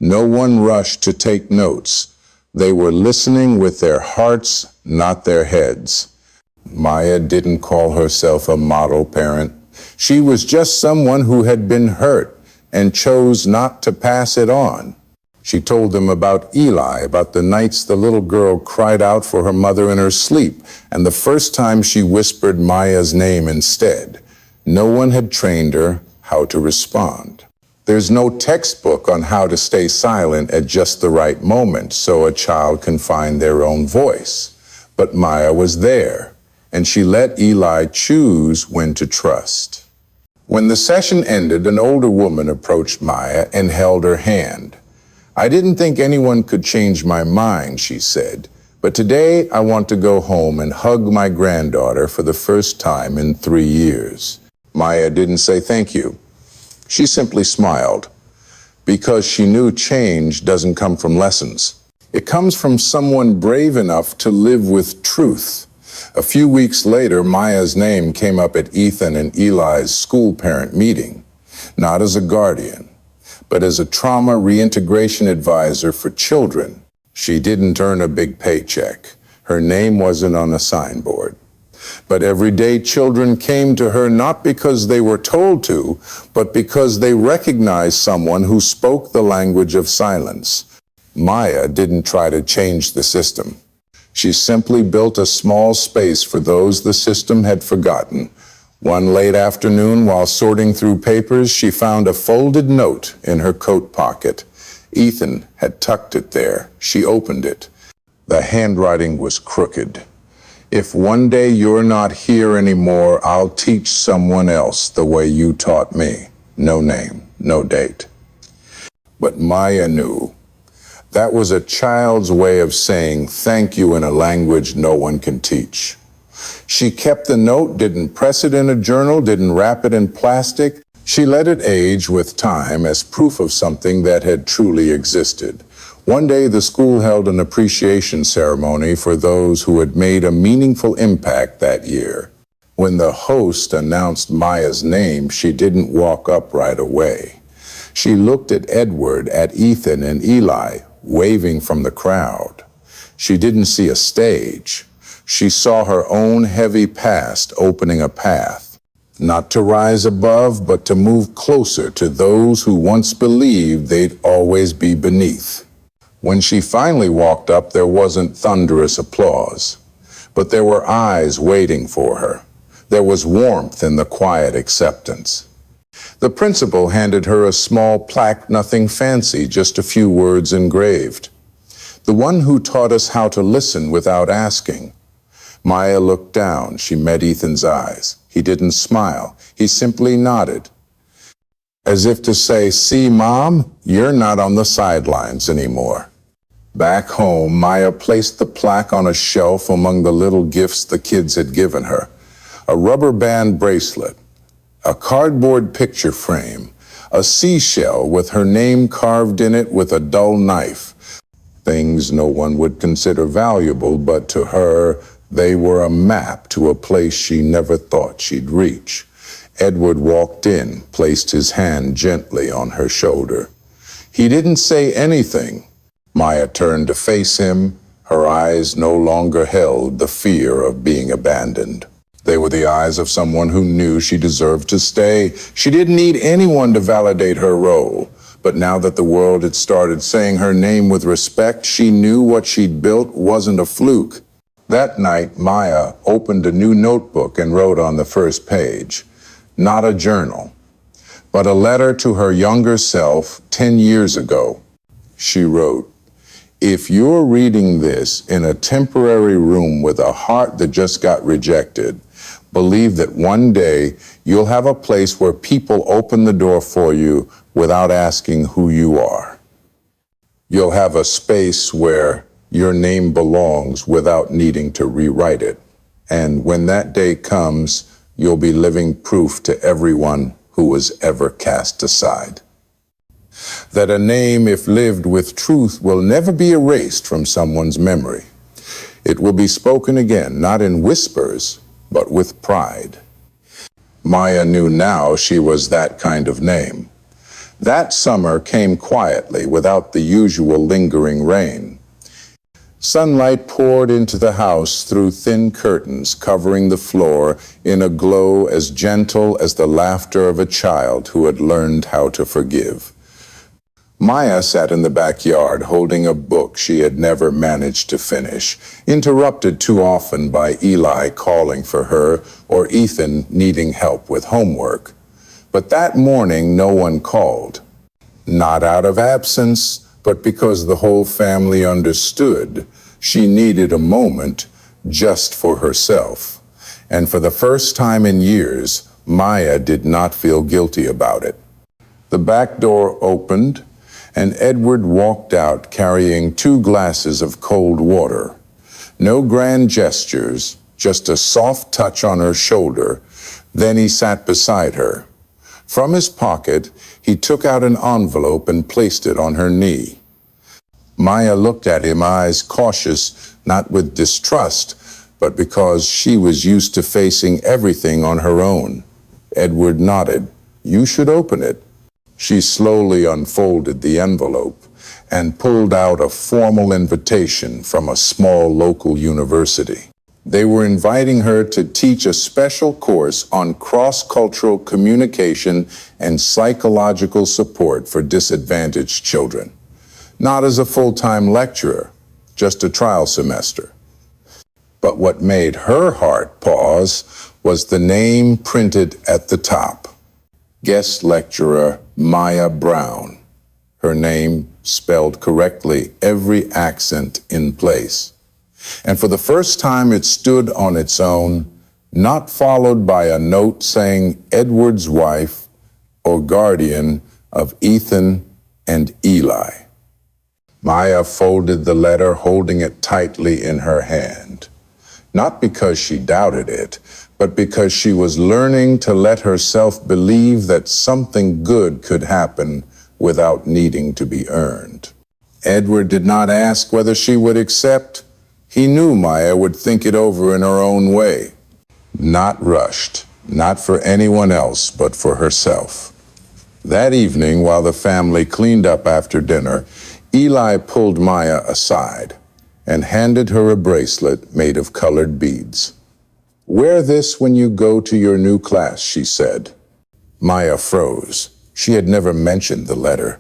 No one rushed to take notes. They were listening with their hearts, not their heads. Maya didn't call herself a model parent. She was just someone who had been hurt and chose not to pass it on. She told them about Eli, about the nights the little girl cried out for her mother in her sleep, and the first time she whispered Maya's name instead. No one had trained her how to respond. There's no textbook on how to stay silent at just the right moment so a child can find their own voice. But Maya was there, and she let Eli choose when to trust. When the session ended, an older woman approached Maya and held her hand. "I didn't think anyone could change my mind," she said, "but today I want to go home and hug my granddaughter for the first time in 3 years." Maya didn't say thank you. She simply smiled, because she knew change doesn't come from lessons. It comes from someone brave enough to live with truth. A few weeks later, Maya's name came up at Ethan and Eli's school parent meeting, not as a guardian, but as a trauma reintegration advisor for children. She didn't earn a big paycheck. Her name wasn't on a signboard. But everyday children came to her not because they were told to, but because they recognized someone who spoke the language of silence. Maya didn't try to change the system. She simply built a small space for those the system had forgotten. One late afternoon, while sorting through papers, she found a folded note in her coat pocket. Ethan had tucked it there. She opened it. The handwriting was crooked. "If one day you're not here anymore, I'll teach someone else the way you taught me." No name, no date. But Maya knew. That was a child's way of saying thank you in a language no one can teach. She kept the note, didn't press it in a journal, didn't wrap it in plastic. She let it age with time as proof of something that had truly existed. One day, the school held an appreciation ceremony for those who had made a meaningful impact that year. When the host announced Maya's name, she didn't walk up right away. She looked at Edward, at Ethan, and Eli, waving from the crowd. She didn't see a stage. She saw her own heavy past opening a path, not to rise above, but to move closer to those who once believed they'd always be beneath. When she finally walked up, there wasn't thunderous applause, but there were eyes waiting for her. There was warmth in the quiet acceptance. The principal handed her a small plaque, nothing fancy, just a few words engraved. "The one who taught us how to listen without asking." Maya looked down. She met Ethan's eyes. He didn't smile. He simply nodded, as if to say, "See, Mom, you're not on the sidelines anymore." Back home, Maya placed the plaque on a shelf among the little gifts the kids had given her. A rubber band bracelet, a cardboard picture frame, a seashell with her name carved in it with a dull knife. Things no one would consider valuable, but to her, they were a map to a place she never thought she'd reach. Edward walked in, placed his hand gently on her shoulder. He didn't say anything. Maya turned to face him. Her eyes no longer held the fear of being abandoned. They were the eyes of someone who knew she deserved to stay. She didn't need anyone to validate her role. But now that the world had started saying her name with respect, she knew what she'd built wasn't a fluke. That night, Maya opened a new notebook and wrote on the first page, not a journal, but a letter to her younger self 10 years ago. She wrote, "If you're reading this in a temporary room with a heart that just got rejected, believe that one day you'll have a place where people open the door for you without asking who you are. You'll have a space where your name belongs without needing to rewrite it. And when that day comes, you'll be living proof to everyone who was ever cast aside. That a name, if lived with truth, will never be erased from someone's memory. It will be spoken again, not in whispers, but with pride." Maya knew now she was that kind of name. That summer came quietly, without the usual lingering rain. Sunlight poured into the house through thin curtains covering the floor in a glow as gentle as the laughter of a child who had learned how to forgive. Maya sat in the backyard holding a book she had never managed to finish, interrupted too often by Eli calling for her or Ethan needing help with homework. But that morning, no one called. Not out of absence, but because the whole family understood she needed a moment just for herself. And for the first time in years, Maya did not feel guilty about it. The back door opened, and Edward walked out carrying 2 glasses of cold water. No grand gestures, just a soft touch on her shoulder. Then he sat beside her. From his pocket, he took out an envelope and placed it on her knee. Maya looked at him, eyes cautious, not with distrust, but because she was used to facing everything on her own. Edward nodded. "You should open it." She slowly unfolded the envelope and pulled out a formal invitation from a small local university. They were inviting her to teach a special course on cross-cultural communication and psychological support for disadvantaged children. Not as a full-time lecturer, just a trial semester. But what made her heart pause was the name printed at the top. Guest lecturer Maya Brown. Her name spelled correctly, every accent in place. And for the first time it stood on its own, not followed by a note saying Edward's wife or guardian of Ethan and Eli. Maya folded the letter, holding it tightly in her hand. Not because she doubted it, but because she was learning to let herself believe that something good could happen without needing to be earned. Edward did not ask whether she would accept. He knew Maya would think it over in her own way. Not rushed, not for anyone else, but for herself. That evening, while the family cleaned up after dinner, Eli pulled Maya aside and handed her a bracelet made of colored beads. "Wear this when you go to your new class," she said. Maya froze. She had never mentioned the letter,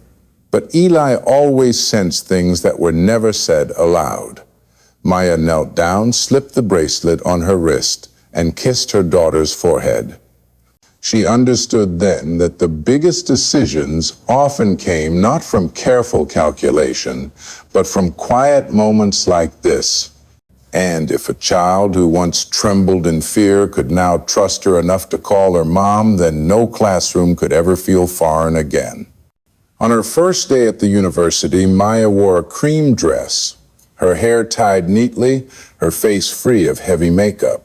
but Eli always sensed things that were never said aloud. Maya knelt down, slipped the bracelet on her wrist, and kissed her daughter's forehead. She understood then that the biggest decisions often came not from careful calculation, but from quiet moments like this. And if a child who once trembled in fear could now trust her enough to call her mom, then no classroom could ever feel foreign again. On her first day at the university, Maya wore a cream dress, her hair tied neatly, her face free of heavy makeup.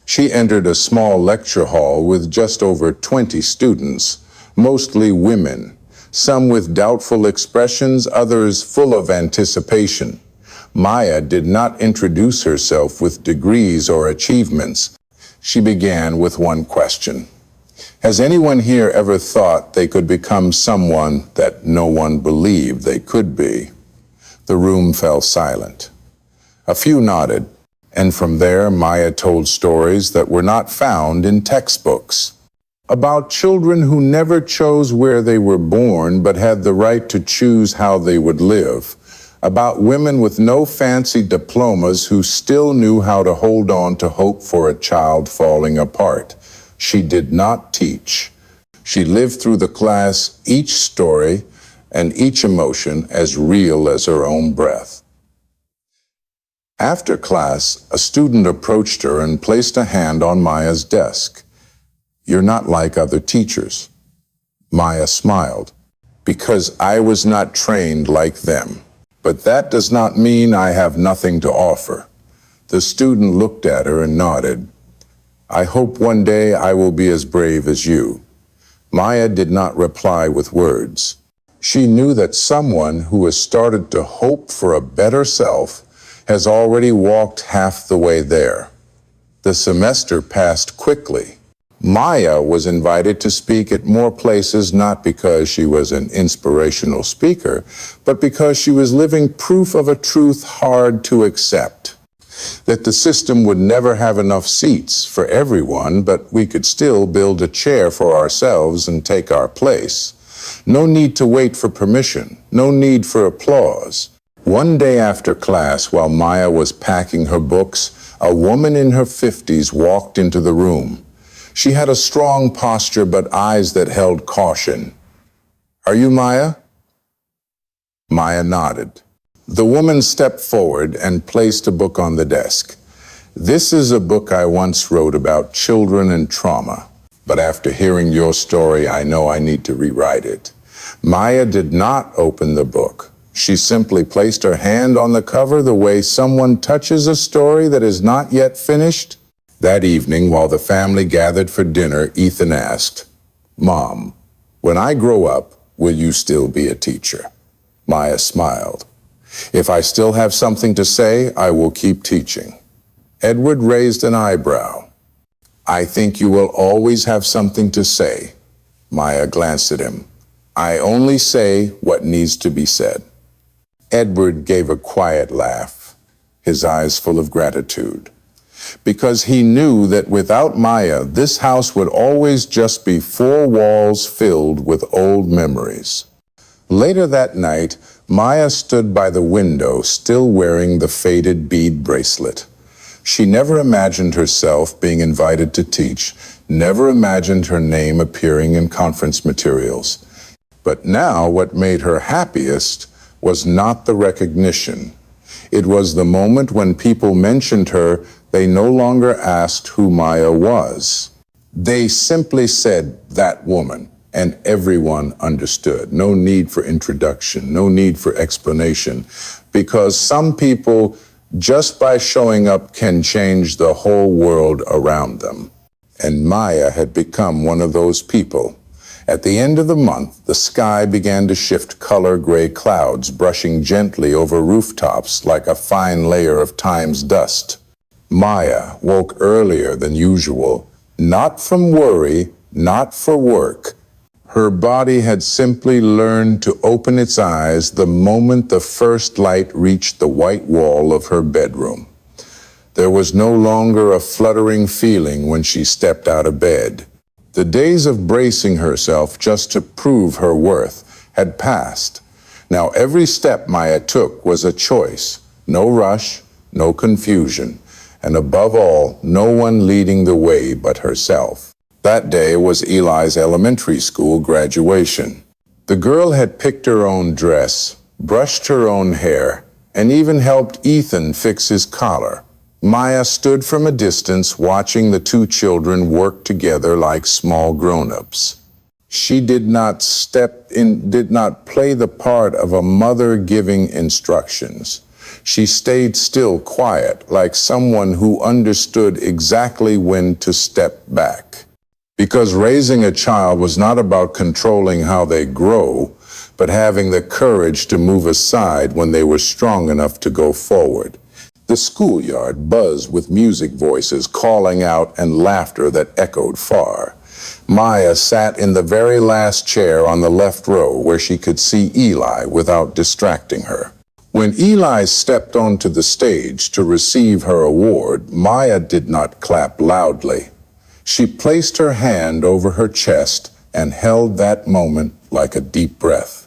She entered a small lecture hall with just over 20 students, mostly women, some with doubtful expressions, others full of anticipation. Maya did not introduce herself with degrees or achievements. She began with one question. Has anyone here ever thought they could become someone that no one believed they could be? The room fell silent. A few nodded, and from there Maya told stories that were not found in textbooks. About children who never chose where they were born but had the right to choose how they would live. About women with no fancy diplomas who still knew how to hold on to hope for a child falling apart. She did not teach. She lived through the class, each story and each emotion as real as her own breath. After class, a student approached her and placed a hand on Maya's desk. "You're not like other teachers." Maya smiled. "Because I was not trained like them. But that does not mean I have nothing to offer." The student looked at her and nodded. "I hope one day I will be as brave as you." Maya did not reply with words. She knew that someone who has started to hope for a better self has already walked half the way there. The semester passed quickly. Maya was invited to speak at more places not because she was an inspirational speaker, but because she was living proof of a truth hard to accept. That the system would never have enough seats for everyone, but we could still build a chair for ourselves and take our place. No need to wait for permission. No need for applause. One day after class, while Maya was packing her books, a woman in her 50s walked into the room. She had a strong posture but eyes that held caution. "Are you Maya?" Maya nodded. The woman stepped forward and placed a book on the desk. "This is a book I once wrote about children and trauma, but after hearing your story, I know I need to rewrite it." Maya did not open the book. She simply placed her hand on the cover the way someone touches a story that is not yet finished. That evening, while the family gathered for dinner, Ethan asked, "Mom, when I grow up, will you still be a teacher?" Maya smiled. "If I still have something to say, I will keep teaching." Edward raised an eyebrow. "I think you will always have something to say." Maya glanced at him. "I only say what needs to be said." Edward gave a quiet laugh, his eyes full of gratitude, because he knew that without Maya, this house would always just be four walls filled with old memories. Later that night, Maya stood by the window, still wearing the faded bead bracelet. She never imagined herself being invited to teach, never imagined her name appearing in conference materials. But now what made her happiest was not the recognition. It was the moment when people mentioned her, they no longer asked who Maya was. They simply said, "That woman," and everyone understood. No need for introduction, no need for explanation, because some people, just by showing up, can change the whole world around them. And Maya had become one of those people. At the end of the month, the sky began to shift color gray clouds, brushing gently over rooftops like a fine layer of time's dust. Maya woke earlier than usual, not from worry, not for work. Her body had simply learned to open its eyes the moment the first light reached the white wall of her bedroom. There was no longer a fluttering feeling when she stepped out of bed. The days of bracing herself just to prove her worth had passed. Now every step Maya took was a choice. No rush, no confusion, and above all, no one leading the way but herself. That day was Eli's elementary school graduation. The girl had picked her own dress, brushed her own hair, and even helped Ethan fix his collar. Maya stood from a distance watching the two children work together like small grown-ups. She did not play the part of a mother giving instructions. She stayed still, quiet, like someone who understood exactly when to step back. Because raising a child was not about controlling how they grow, but having the courage to move aside when they were strong enough to go forward. The schoolyard buzzed with music voices calling out and laughter that echoed far. Maya sat in the very last chair on the left row where she could see Eli without distracting her. When Eli stepped onto the stage to receive her award, Maya did not clap loudly. She placed her hand over her chest and held that moment like a deep breath.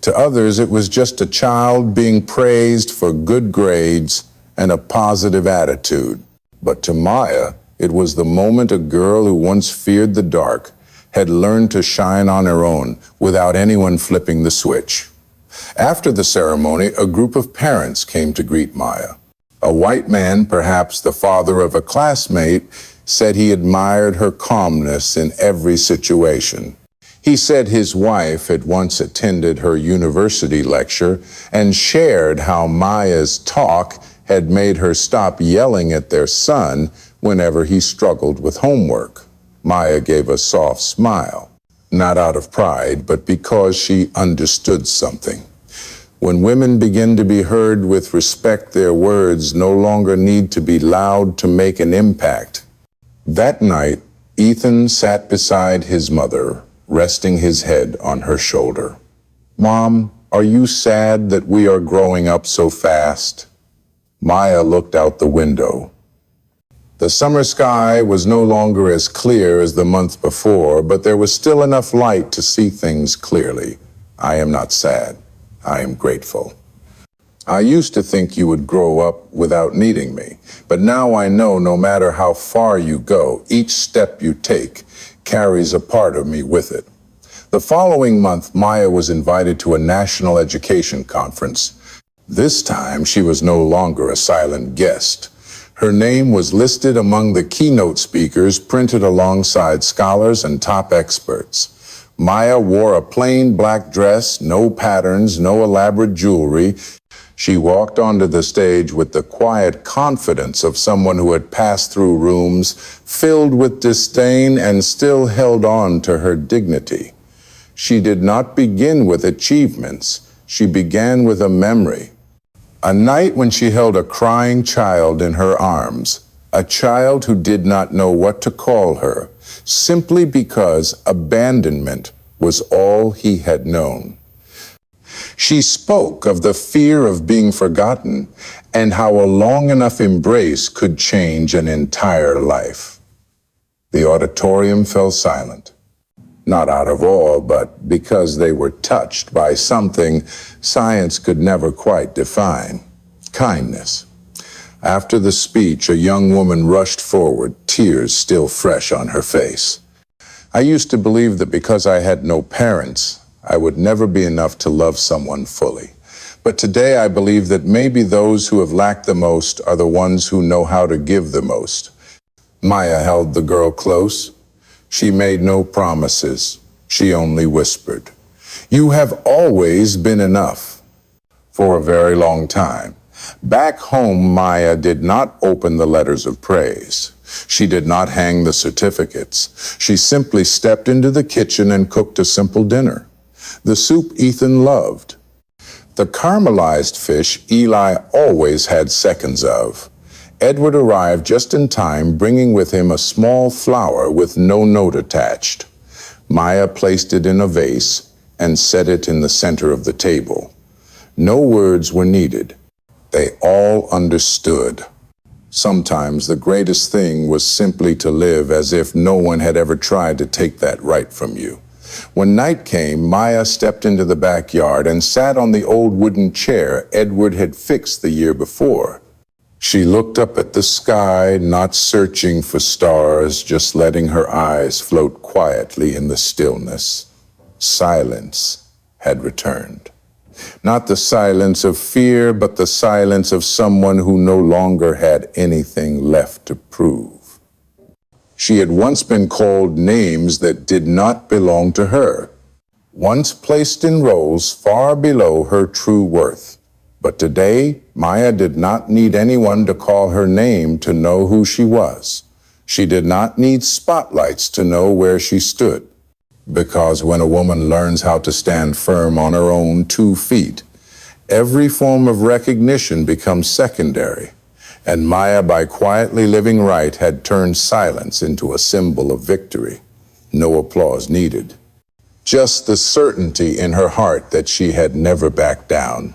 To others, it was just a child being praised for good grades and a positive attitude. But to Maya, it was the moment a girl who once feared the dark had learned to shine on her own without anyone flipping the switch. After the ceremony, a group of parents came to greet Maya. A white man, perhaps the father of a classmate, said he admired her calmness in every situation. He said his wife had once attended her university lecture and shared how Maya's talk had made her stop yelling at their son whenever he struggled with homework. Maya gave a soft smile, not out of pride, but because she understood something. When women begin to be heard with respect, their words no longer need to be loud to make an impact. That night, Ethan sat beside his mother, resting his head on her shoulder. "Mom, are you sad that we are growing up so fast?" Maya looked out the window. The summer sky was no longer as clear as the month before, but there was still enough light to see things clearly. I am not sad. I am grateful. I used to think you would grow up without needing me, but now I know no matter how far you go, each step you take carries a part of me with it. The following month, Maya was invited to a national education conference. This time, she was no longer a silent guest. Her name was listed among the keynote speakers, printed alongside scholars and top experts. Maya wore a plain black dress, no patterns, no elaborate jewelry. She walked onto the stage with the quiet confidence of someone who had passed through rooms filled with disdain and still held on to her dignity. She did not begin with achievements. She began with a memory. A night when she held a crying child in her arms, a child who did not know what to call her, simply because abandonment was all he had known. She spoke of the fear of being forgotten and how a long enough embrace could change an entire life. The auditorium fell silent. Not out of awe, but because they were touched by something science could never quite define: kindness. After the speech, a young woman rushed forward, tears still fresh on her face. I used to believe that because I had no parents, I would never be enough to love someone fully. But today I believe that maybe those who have lacked the most are the ones who know how to give the most. Maya held the girl close. She made no promises. She only whispered, "You have always been enough." For a very long time. Back home, Maya did not open the letters of praise. She did not hang the certificates. She simply stepped into the kitchen and cooked a simple dinner. The soup Ethan loved. The caramelized fish Eli always had seconds of. Edward arrived just in time, bringing with him a small flower with no note attached. Maya placed it in a vase and set it in the center of the table. No words were needed. They all understood. Sometimes the greatest thing was simply to live as if no one had ever tried to take that right from you. When night came, Maya stepped into the backyard and sat on the old wooden chair Edward had fixed the year before. She looked up at the sky, not searching for stars, just letting her eyes float quietly in the stillness. Silence had returned. Not the silence of fear, but the silence of someone who no longer had anything left to prove. She had once been called names that did not belong to her, once placed in roles far below her true worth. But today, Maya did not need anyone to call her name to know who she was. She did not need spotlights to know where she stood. Because when a woman learns how to stand firm on her own 2 feet, every form of recognition becomes secondary. And Maya, by quietly living right, had turned silence into a symbol of victory. No applause needed. Just the certainty in her heart that she had never backed down.